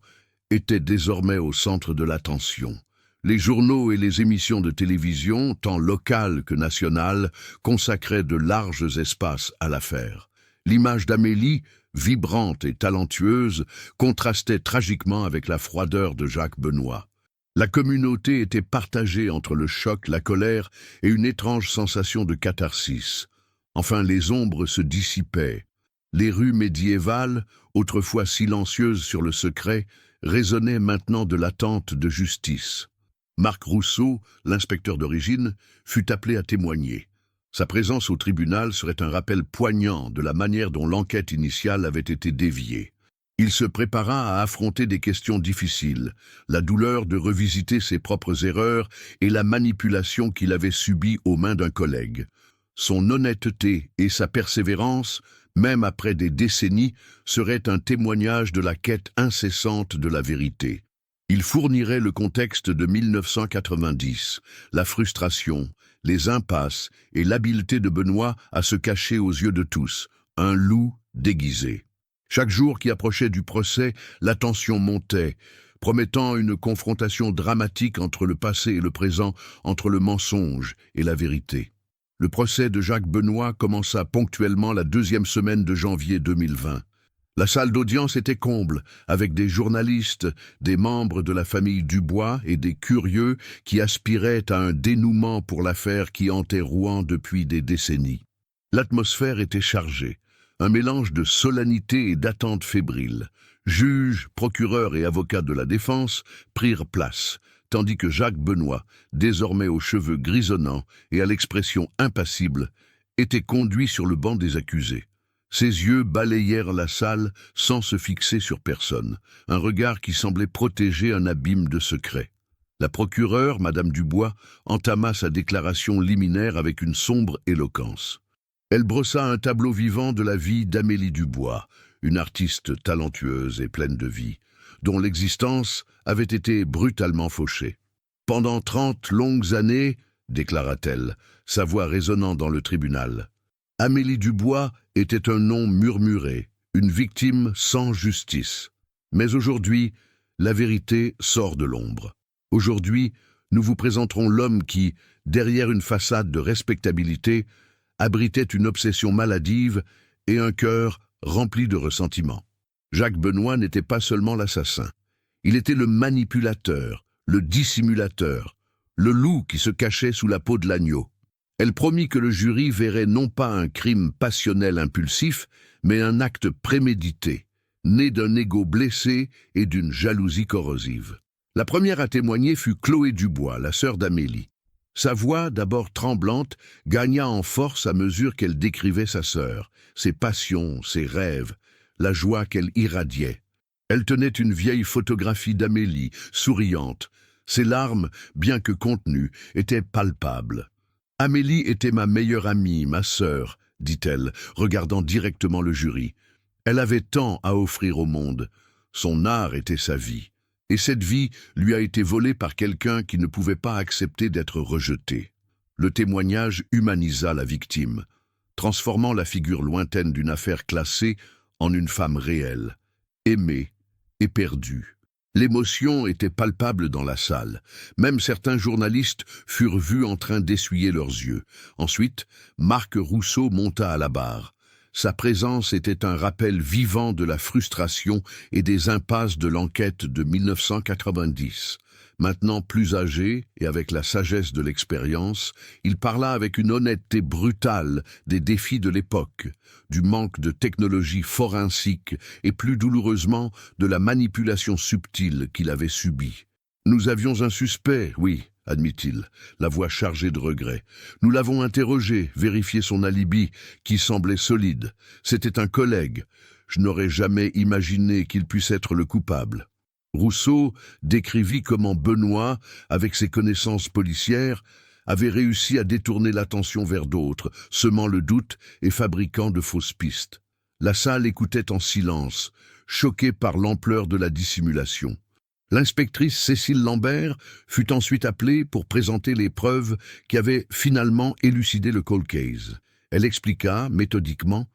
Speaker 1: était désormais au centre de l'attention. Les journaux et les émissions de télévision, tant locales que nationales, consacraient de larges espaces à l'affaire. L'image d'Amélie, vibrante et talentueuse, contrastait tragiquement avec la froideur de Jacques Benoît. La communauté était partagée entre le choc, la colère et une étrange sensation de catharsis. Enfin, les ombres se dissipaient. Les rues médiévales, autrefois silencieuses sur le secret, résonnaient maintenant de l'attente de justice. Marc Rousseau, l'inspecteur d'origine, fut appelé à témoigner. Sa présence au tribunal serait un rappel poignant de la manière dont l'enquête initiale avait été déviée. Il se prépara à affronter des questions difficiles, la douleur de revisiter ses propres erreurs et la manipulation qu'il avait subie aux mains d'un collègue. Son honnêteté et sa persévérance, même après des décennies, seraient un témoignage de la quête incessante de la vérité. Il fournirait le contexte de 1990, la frustration, les impasses et l'habileté de Benoît à se cacher aux yeux de tous, un loup déguisé. Chaque jour qui approchait du procès, la tension montait, promettant une confrontation dramatique entre le passé et le présent, entre le mensonge et la vérité. Le procès de Jacques Benoît commença ponctuellement la deuxième semaine de janvier 2020. La salle d'audience était comble, avec des journalistes, des membres de la famille Dubois et des curieux qui aspiraient à un dénouement pour l'affaire qui hantait Rouen depuis des décennies. L'atmosphère était chargée, un mélange de solennité et d'attente fébrile. Juges, procureurs et avocats de la défense prirent place, tandis que Jacques Benoît, désormais aux cheveux grisonnants et à l'expression impassible, était conduit sur le banc des accusés. Ses yeux balayèrent la salle sans se fixer sur personne, un regard qui semblait protéger un abîme de secret. La procureure, Madame Dubois, entama sa déclaration liminaire avec une sombre éloquence. Elle brossa un tableau vivant de la vie d'Amélie Dubois, une artiste talentueuse et pleine de vie, dont l'existence avait été brutalement fauchée. Pendant 30 longues années, déclara-t-elle, sa voix résonnant dans le tribunal, Amélie Dubois était un nom murmuré, une victime sans justice. Mais aujourd'hui, la vérité sort de l'ombre. Aujourd'hui, nous vous présenterons l'homme qui, derrière une façade de respectabilité, abritait une obsession maladive et un cœur rempli de ressentiment. Jacques Benoît n'était pas seulement l'assassin. Il était le manipulateur, le dissimulateur, le loup qui se cachait sous la peau de l'agneau. Elle promit que le jury verrait non pas un crime passionnel impulsif, mais un acte prémédité, née d'un ego blessé et d'une jalousie corrosive. La première à témoigner fut Chloé Dubois, la sœur d'Amélie. Sa voix, d'abord tremblante, gagna en force à mesure qu'elle décrivait sa sœur, ses passions, ses rêves, la joie qu'elle irradiait. Elle tenait une vieille photographie d'Amélie, souriante. Ses larmes, bien que contenues, étaient palpables. « Amélie était ma meilleure amie, ma sœur, » dit-elle, regardant directement le jury. Elle avait tant à offrir au monde. Son art était sa vie. Et cette vie lui a été volée par quelqu'un qui ne pouvait pas accepter d'être rejeté. Le témoignage humanisa la victime, transformant la figure lointaine d'une affaire classée en une femme réelle, aimée et perdue. L'émotion était palpable dans la salle. Même certains journalistes furent vus en train d'essuyer leurs yeux. Ensuite, Marc Rousseau monta à la barre. Sa présence était un rappel vivant de la frustration et des impasses de l'enquête de 1990. Maintenant plus âgé et avec la sagesse de l'expérience, il parla avec une honnêteté brutale des défis de l'époque, du manque de technologie forensique et plus douloureusement de la manipulation subtile qu'il avait subie. « Nous avions un suspect, oui, admit-il, la voix chargée de regret. Nous l'avons interrogé, vérifié son alibi, qui semblait solide. C'était un collègue. Je n'aurais jamais imaginé qu'il puisse être le coupable. » Rousseau décrivit comment Benoît, avec ses connaissances policières, avait réussi à détourner l'attention vers d'autres, semant le doute et fabriquant de fausses pistes. La salle écoutait en silence, choquée par l'ampleur de la dissimulation. L'inspectrice Cécile Lambert fut ensuite appelée pour présenter les preuves qui avaient finalement élucidé le cold case. Elle expliqua, méthodiquement,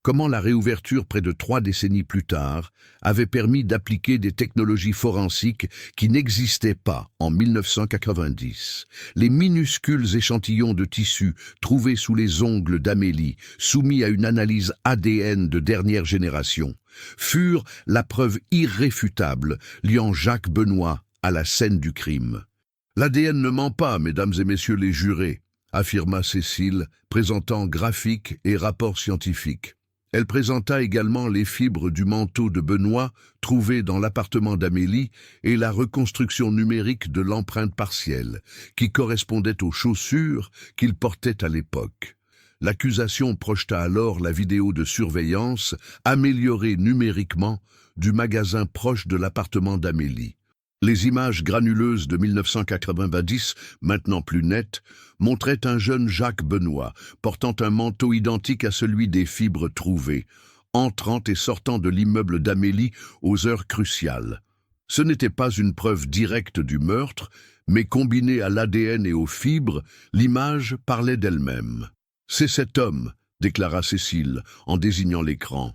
Speaker 1: comment la réouverture près de 3 décennies plus tard avait permis d'appliquer des technologies forensiques qui n'existaient pas en 1990. Les minuscules échantillons de tissu trouvés sous les ongles d'Amélie, soumis à une analyse ADN de dernière génération, furent la preuve irréfutable liant Jacques Benoît à la scène du crime. « L'ADN ne ment pas, mesdames et messieurs les jurés », affirma Cécile, présentant graphiques et rapports scientifiques. Elle présenta également les fibres du manteau de Benoît trouvées dans l'appartement d'Amélie et la reconstruction numérique de l'empreinte partielle, qui correspondait aux chaussures qu'il portait à l'époque. L'accusation projeta alors la vidéo de surveillance, améliorée numériquement, du magasin proche de l'appartement d'Amélie. Les images granuleuses de 1990, maintenant plus nettes, montraient un jeune Jacques Benoît, portant un manteau identique à celui des fibres trouvées, entrant et sortant de l'immeuble d'Amélie aux heures cruciales. Ce n'était pas une preuve directe du meurtre, mais combinée à l'ADN et aux fibres, l'image parlait d'elle-même. « C'est cet homme, » déclara Cécile, en désignant l'écran,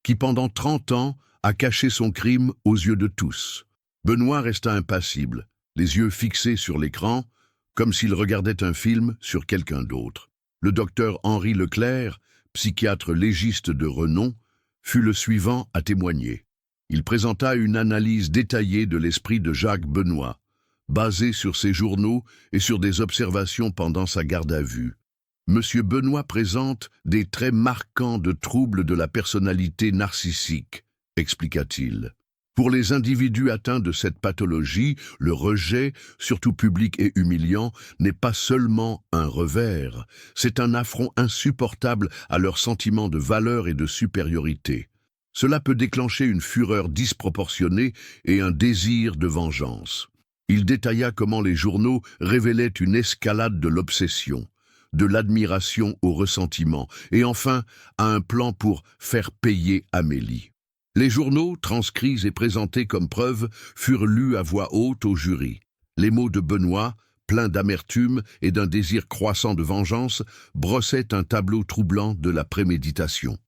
Speaker 1: qui pendant 30 ans a caché son crime aux yeux de tous. Benoît resta impassible, les yeux fixés sur l'écran, comme s'il regardait un film sur quelqu'un d'autre. Le docteur Henri Leclerc, psychiatre légiste de renom, fut le suivant à témoigner. Il présenta une analyse détaillée de l'esprit de Jacques Benoît, basée sur ses journaux et sur des observations pendant sa garde à vue. Monsieur Benoît présente des traits marquants de troubles de la personnalité narcissique, expliqua-t-il. Pour les individus atteints de cette pathologie, le rejet, surtout public et humiliant, n'est pas seulement un revers, c'est un affront insupportable à leur sentiment de valeur et de supériorité. Cela peut déclencher une fureur disproportionnée et un désir de vengeance. Il détailla comment les journaux révélaient une escalade de l'obsession, de l'admiration au ressentiment, et enfin à un plan pour faire payer Amélie. Les journaux, transcrits et présentés comme preuve, furent lus à voix haute au jury. Les mots de Benoît, pleins d'amertume et d'un désir croissant de vengeance, brossaient un tableau troublant de la préméditation.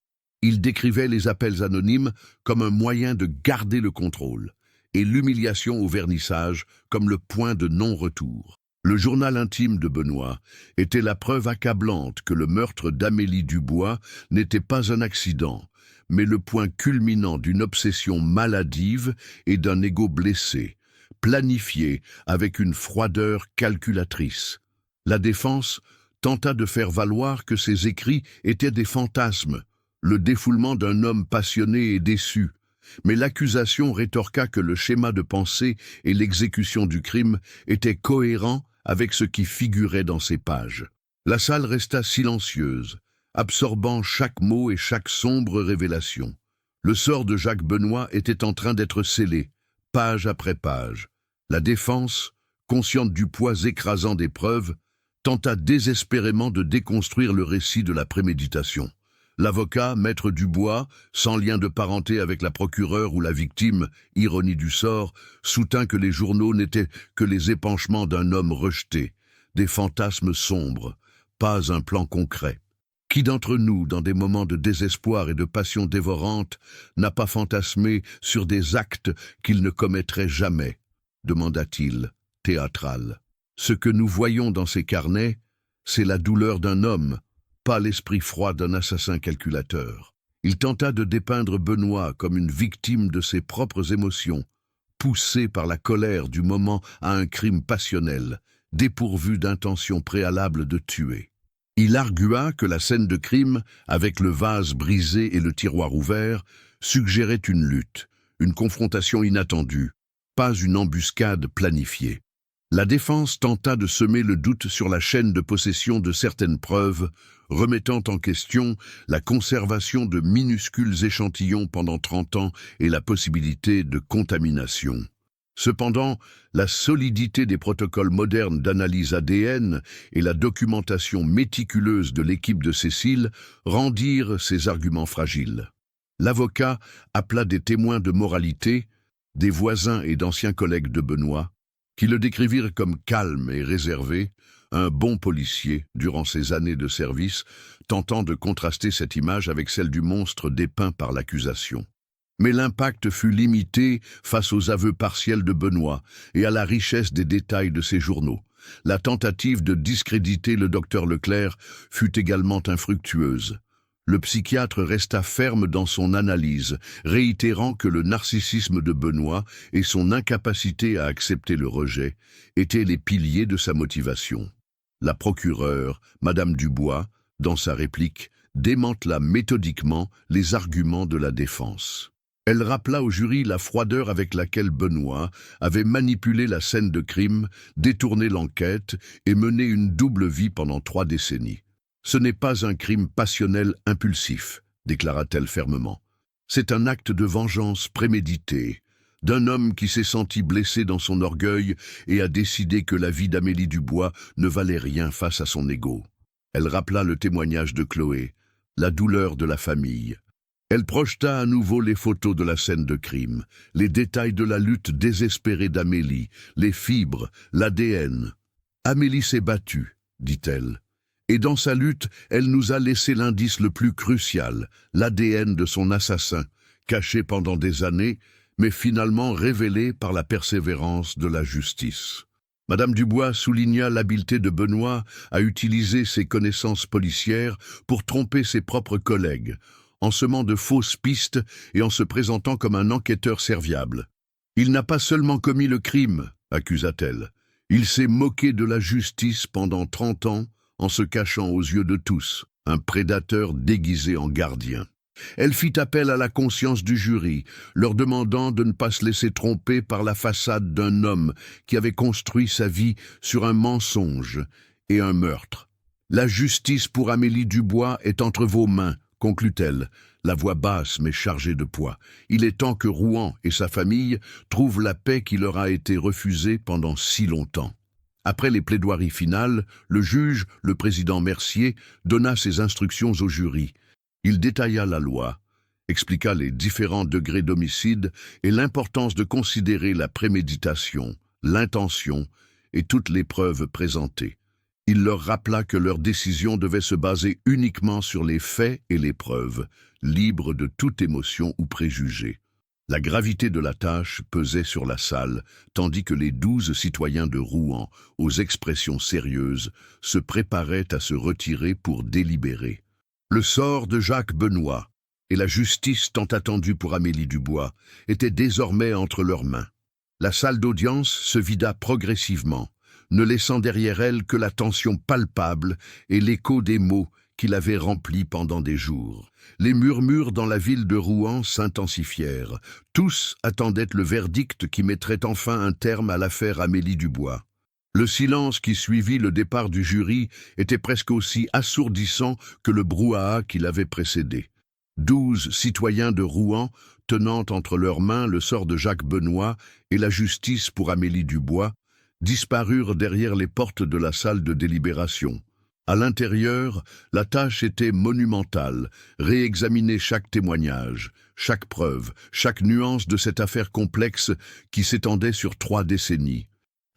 Speaker 1: Il décrivait les appels anonymes comme un moyen de garder le contrôle, et l'humiliation au vernissage comme le point de non-retour. Le journal intime de Benoît était la preuve accablante que le meurtre d'Amélie Dubois n'était pas un accident, mais le point culminant d'une obsession maladive et d'un ego blessé, planifié avec une froideur calculatrice. La défense tenta de faire valoir que ces écrits étaient des fantasmes, le défoulement d'un homme passionné et déçu, Mais l'accusation rétorqua que le schéma de pensée et l'exécution du crime étaient cohérents avec ce qui figurait dans ces pages. La salle resta silencieuse, absorbant chaque mot et chaque sombre révélation. Le sort de Jacques Benoît était en train d'être scellé, page après page. La défense, consciente du poids écrasant des preuves, tenta désespérément de déconstruire le récit de la préméditation. L'avocat, maître Dubois, sans lien de parenté avec la procureure ou la victime, ironie du sort, soutint que les journaux n'étaient que les épanchements d'un homme rejeté, des fantasmes sombres, pas un plan concret. Qui d'entre nous, dans des moments de désespoir et de passion dévorante, n'a pas fantasmé sur des actes qu'il ne commettrait jamais, demanda-t-il, théâtral. Ce que nous voyons dans ces carnets, c'est la douleur d'un homme, pas l'esprit froid d'un assassin calculateur. Il tenta de dépeindre Benoît comme une victime de ses propres émotions, poussé par la colère du moment à un crime passionnel, dépourvu d'intention préalable de tuer. Il argua que la scène de crime, avec le vase brisé et le tiroir ouvert, suggérait une lutte, une confrontation inattendue, pas une embuscade planifiée. La défense tenta de semer le doute sur la chaîne de possession de certaines preuves, remettant en question la conservation de minuscules échantillons pendant 30 ans et la possibilité de contamination. Cependant, la solidité des protocoles modernes d'analyse ADN et la documentation méticuleuse de l'équipe de Cécile rendirent ces arguments fragiles. L'avocat appela des témoins de moralité, des voisins et d'anciens collègues de Benoît, qui le décrivirent comme calme et réservé, un bon policier durant ses années de service, tentant de contraster cette image avec celle du monstre dépeint par l'accusation. Mais l'impact fut limité face aux aveux partiels de Benoît et à la richesse des détails de ses journaux. La tentative de discréditer le docteur Leclerc fut également infructueuse. Le psychiatre resta ferme dans son analyse, réitérant que le narcissisme de Benoît et son incapacité à accepter le rejet étaient les piliers de sa motivation. La procureure, Madame Dubois, dans sa réplique, démantela méthodiquement les arguments de la défense. Elle rappela au jury la froideur avec laquelle Benoît avait manipulé la scène de crime, détourné l'enquête et mené une double vie pendant 3 décennies. Ce n'est pas un crime passionnel impulsif, déclara-t-elle fermement. C'est un acte de vengeance prémédité, d'un homme qui s'est senti blessé dans son orgueil et a décidé que la vie d'Amélie Dubois ne valait rien face à son ego. Elle rappela le témoignage de Chloé, la douleur de la famille. Elle projeta à nouveau les photos de la scène de crime, les détails de la lutte désespérée d'Amélie, les fibres, l'ADN. Amélie s'est battue, dit-elle. Et dans sa lutte, elle nous a laissé l'indice le plus crucial, l'ADN de son assassin, caché pendant des années, mais finalement révélé par la persévérance de la justice. Madame Dubois souligna l'habileté de Benoît à utiliser ses connaissances policières pour tromper ses propres collègues, en semant de fausses pistes et en se présentant comme un enquêteur serviable. Il n'a pas seulement commis le crime, accusa-t-elle. Il s'est moqué de la justice pendant 30 ans en se cachant aux yeux de tous, un prédateur déguisé en gardien. Elle fit appel à la conscience du jury, leur demandant de ne pas se laisser tromper par la façade d'un homme qui avait construit sa vie sur un mensonge et un meurtre. La justice pour Amélie Dubois est entre vos mains, conclut-elle, la voix basse mais chargée de poids. Il est temps que Rouen et sa famille trouvent la paix qui leur a été refusée pendant si longtemps. Après les plaidoiries finales, le juge, le président Mercier, donna ses instructions au jury. Il détailla la loi, expliqua les différents degrés d'homicide et l'importance de considérer la préméditation, l'intention et toutes les preuves présentées. Il leur rappela que leur décision devait se baser uniquement sur les faits et les preuves, libres de toute émotion ou préjugé. La gravité de la tâche pesait sur la salle, tandis que les 12 citoyens de Rouen, aux expressions sérieuses, se préparaient à se retirer pour délibérer. Le sort de Jacques Benoît et la justice tant attendue pour Amélie Dubois était désormais entre leurs mains. La salle d'audience se vida progressivement, ne laissant derrière elle que la tension palpable et l'écho des mots qui l'avait rempli pendant des jours. Les murmures dans la ville de Rouen s'intensifièrent. Tous attendaient le verdict qui mettrait enfin un terme à l'affaire Amélie Dubois. Le silence qui suivit le départ du jury était presque aussi assourdissant que le brouhaha qui l'avait précédé. 12 citoyens de Rouen, tenant entre leurs mains le sort de Jacques Benoît et la justice pour Amélie Dubois, disparurent derrière les portes de la salle de délibération. À l'intérieur, la tâche était monumentale, réexaminer chaque témoignage, chaque preuve, chaque nuance de cette affaire complexe qui s'étendait sur 3 décennies.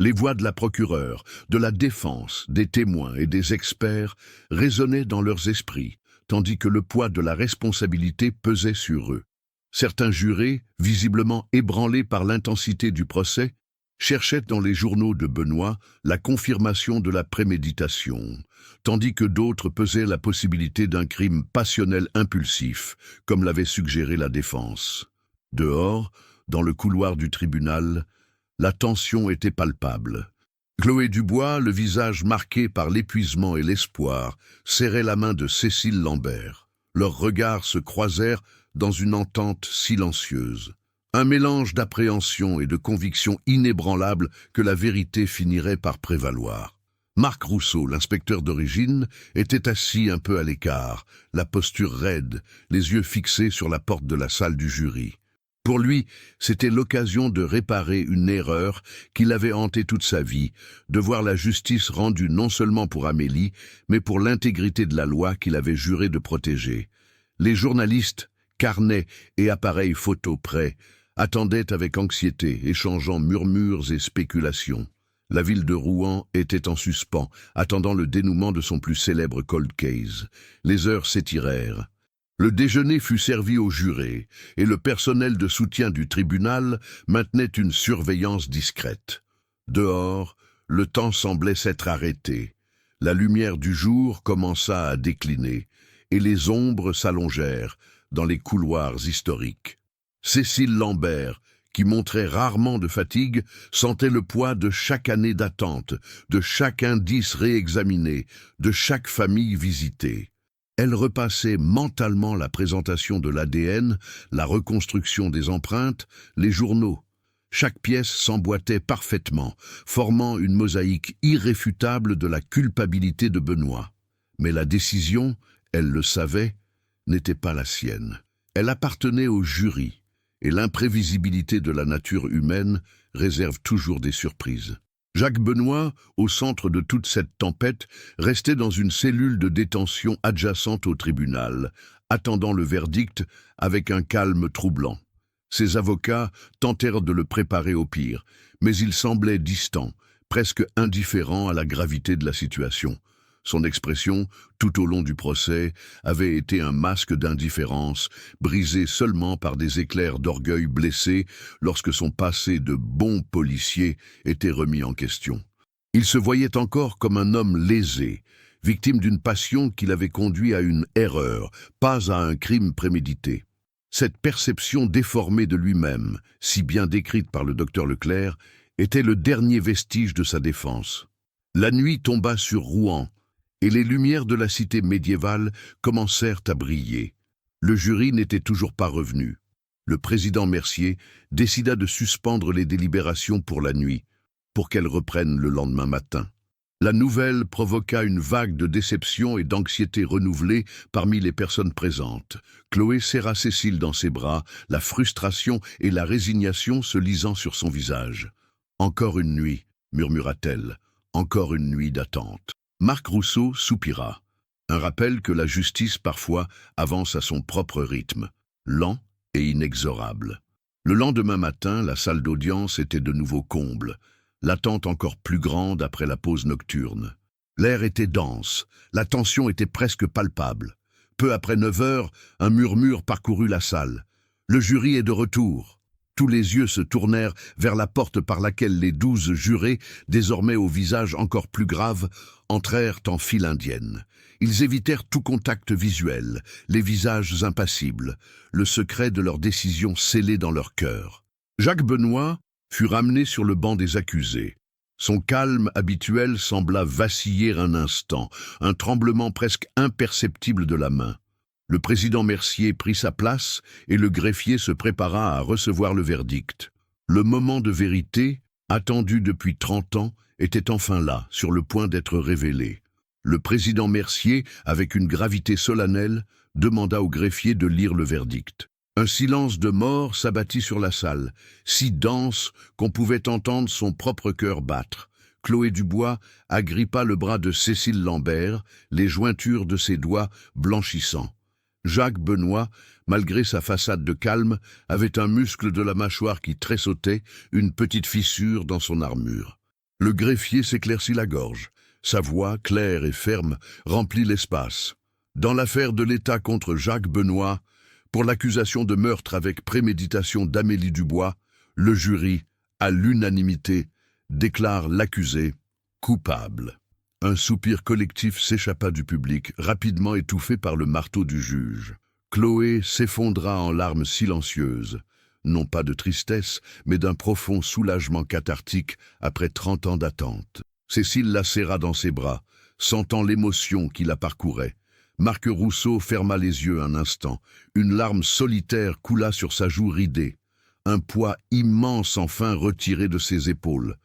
Speaker 1: Les voix de la procureure, de la défense, des témoins et des experts résonnaient dans leurs esprits, tandis que le poids de la responsabilité pesait sur eux. Certains jurés, visiblement ébranlés par l'intensité du procès, cherchaient dans les journaux de Benoît la confirmation de la préméditation, tandis que d'autres pesaient la possibilité d'un crime passionnel impulsif, comme l'avait suggéré la défense. Dehors, dans le couloir du tribunal, la tension était palpable. Chloé Dubois, le visage marqué par l'épuisement et l'espoir, serrait la main de Cécile Lambert. Leurs regards se croisèrent dans une entente silencieuse. Un mélange d'appréhension et de conviction inébranlable que la vérité finirait par prévaloir. Marc Rousseau, l'inspecteur d'origine, était assis un peu à l'écart, la posture raide, les yeux fixés sur la porte de la salle du jury. Pour lui, c'était l'occasion de réparer une erreur qui l'avait hanté toute sa vie, de voir la justice rendue non seulement pour Amélie, mais pour l'intégrité de la loi qu'il avait juré de protéger. Les journalistes, carnets et appareils photo prêts, attendaient avec anxiété, échangeant murmures et spéculations. La ville de Rouen était en suspens, attendant le dénouement de son plus célèbre cold case. Les heures s'étirèrent. Le déjeuner fut servi aux jurés, et le personnel de soutien du tribunal maintenait une surveillance discrète. Dehors, le temps semblait s'être arrêté. La lumière du jour commença à décliner, et les ombres s'allongèrent dans les couloirs historiques. Cécile Lambert, qui montrait rarement de fatigue, sentait le poids de chaque année d'attente, de chaque indice réexaminé, de chaque famille visitée. Elle repassait mentalement la présentation de l'ADN, la reconstruction des empreintes, les journaux. Chaque pièce s'emboîtait parfaitement, formant une mosaïque irréfutable de la culpabilité de Benoît. Mais la décision, elle le savait, n'était pas la sienne. Elle appartenait au jury, et l'imprévisibilité de la nature humaine réserve toujours des surprises. Jacques Benoît, au centre de toute cette tempête, restait dans une cellule de détention adjacente au tribunal, attendant le verdict avec un calme troublant. Ses avocats tentèrent de le préparer au pire, mais il semblait distant, presque indifférent à la gravité de la situation. Son expression, tout au long du procès, avait été un masque d'indifférence, brisé seulement par des éclairs d'orgueil blessé lorsque son passé de bon policier était remis en question. Il se voyait encore comme un homme lésé, victime d'une passion qui l'avait conduit à une erreur, pas à un crime prémédité. Cette perception déformée de lui-même, si bien décrite par le docteur Leclerc, était le dernier vestige de sa défense. La nuit tomba sur Rouen, et les lumières de la cité médiévale commencèrent à briller. Le jury n'était toujours pas revenu. Le président Mercier décida de suspendre les délibérations pour la nuit, pour qu'elles reprennent le lendemain matin. La nouvelle provoqua une vague de déception et d'anxiété renouvelée parmi les personnes présentes. Chloé serra Cécile dans ses bras, la frustration et la résignation se lisant sur son visage. « Encore une nuit », murmura-t-elle, « encore une nuit d'attente. » Marc Rousseau soupira. Un rappel que la justice parfois avance à son propre rythme, lent et inexorable. Le lendemain matin, la salle d'audience était de nouveau comble, l'attente encore plus grande après la pause nocturne. L'air était dense, la tension était presque palpable. Peu après 9 heures, un murmure parcourut la salle. Le jury est de retour. Tous les yeux se tournèrent vers la porte par laquelle les 12 jurés, désormais au visage encore plus grave, entrèrent en file indienne. Ils évitèrent tout contact visuel, les visages impassibles, le secret de leur décision scellé dans leur cœur. Jacques Benoît fut ramené sur le banc des accusés. Son calme habituel sembla vaciller un instant, un tremblement presque imperceptible de la main. Le président Mercier prit sa place et le greffier se prépara à recevoir le verdict. Le moment de vérité, attendu depuis 30 ans, était enfin là, sur le point d'être révélé. Le président Mercier, avec une gravité solennelle, demanda au greffier de lire le verdict. Un silence de mort s'abattit sur la salle, si dense qu'on pouvait entendre son propre cœur battre. Chloé Dubois agrippa le bras de Cécile Lambert, les jointures de ses doigts blanchissants. Jacques Benoît, malgré sa façade de calme, avait un muscle de la mâchoire qui tressautait, une petite fissure dans son armure. Le greffier s'éclaircit la gorge. Sa voix, claire et ferme, remplit l'espace. Dans l'affaire de l'État contre Jacques Benoît, pour l'accusation de meurtre avec préméditation d'Amélie Dubois, le jury, à l'unanimité, déclare l'accusé coupable. Un soupir collectif s'échappa du public, rapidement étouffé par le marteau du juge. Chloé s'effondra en larmes silencieuses, non pas de tristesse, mais d'un profond soulagement cathartique après 30 ans d'attente. Cécile la serra dans ses bras, sentant l'émotion qui la parcourait. Marc Rousseau ferma les yeux un instant. Une larme solitaire coula sur sa joue ridée. Un poids immense enfin retiré de ses épaules.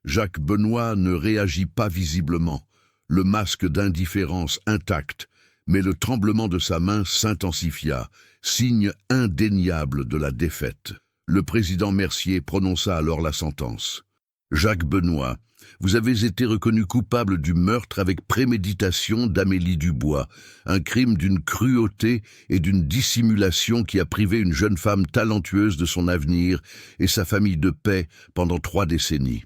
Speaker 1: Jacques Benoît ne réagit pas visiblement, le masque d'indifférence intact, mais le tremblement de sa main s'intensifia, signe indéniable de la défaite. Le président Mercier prononça alors la sentence. Jacques Benoît, vous avez été reconnu coupable du meurtre avec préméditation d'Amélie Dubois, un crime d'une cruauté et d'une dissimulation qui a privé une jeune femme talentueuse de son avenir et sa famille de paix pendant 3 décennies.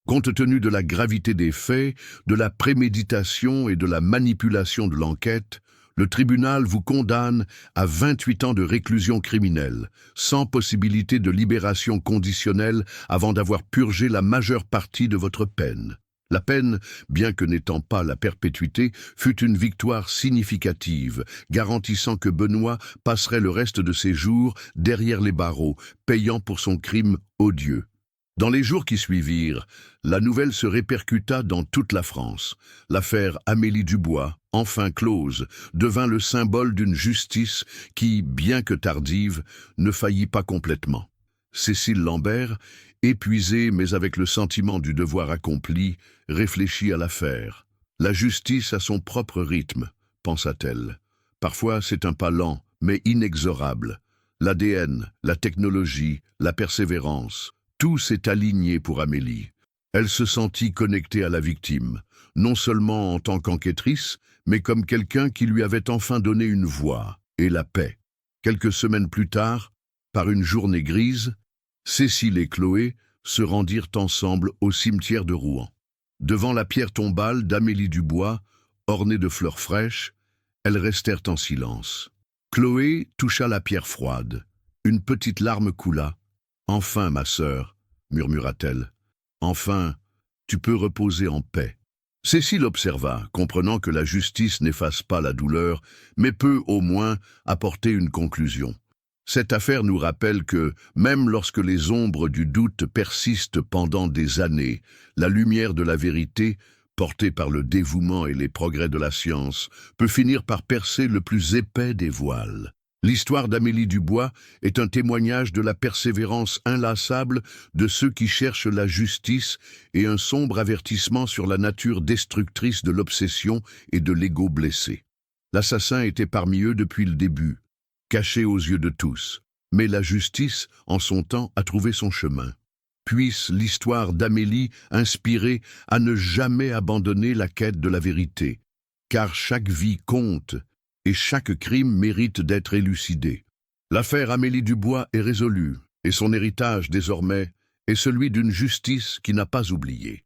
Speaker 1: Compte tenu de la gravité des faits, de la préméditation et de la manipulation de l'enquête, le tribunal vous condamne à 28 ans de réclusion criminelle, sans possibilité de libération conditionnelle avant d'avoir purgé la majeure partie de votre peine. La peine, bien que n'étant pas la perpétuité, fut une victoire significative, garantissant que Benoît passerait le reste de ses jours derrière les barreaux, payant pour son crime odieux. Dans les jours qui suivirent, la nouvelle se répercuta dans toute la France. L'affaire Amélie Dubois, enfin close, devint le symbole d'une justice qui, bien que tardive, ne faillit pas complètement. Cécile Lambert, épuisée mais avec le sentiment du devoir accompli, réfléchit à l'affaire. La justice a son propre rythme, pensa-t-elle. Parfois c'est un pas lent, mais inexorable. L'ADN, la technologie, la persévérance, tout s'est aligné pour Amélie. Elle se sentit connectée à la victime, non seulement en tant qu'enquêtrice, mais comme quelqu'un qui lui avait enfin donné une voix et la paix. Quelques semaines plus tard, par une journée grise, Cécile et Chloé se rendirent ensemble au cimetière de Rouen. Devant la pierre tombale d'Amélie Dubois, ornée de fleurs fraîches, elles restèrent en silence. Chloé toucha la pierre froide. Une petite larme coula. « Enfin, ma sœur, murmura-t-elle, enfin, tu peux reposer en paix. » Cécile observa, comprenant que la justice n'efface pas la douleur, mais peut, au moins, apporter une conclusion. Cette affaire nous rappelle que, même lorsque les ombres du doute persistent pendant des années, la lumière de la vérité, portée par le dévouement et les progrès de la science, peut finir par percer le plus épais des voiles. L'histoire d'Amélie Dubois est un témoignage de la persévérance inlassable de ceux qui cherchent la justice et un sombre avertissement sur la nature destructrice de l'obsession et de l'ego blessé. L'assassin était parmi eux depuis le début, caché aux yeux de tous, mais la justice, en son temps, a trouvé son chemin. Puisse l'histoire d'Amélie inspirer à ne jamais abandonner la quête de la vérité, car chaque vie compte et chaque crime mérite d'être élucidé. L'affaire Amélie Dubois est résolue, et son héritage, désormais, est celui d'une justice qui n'a pas oublié.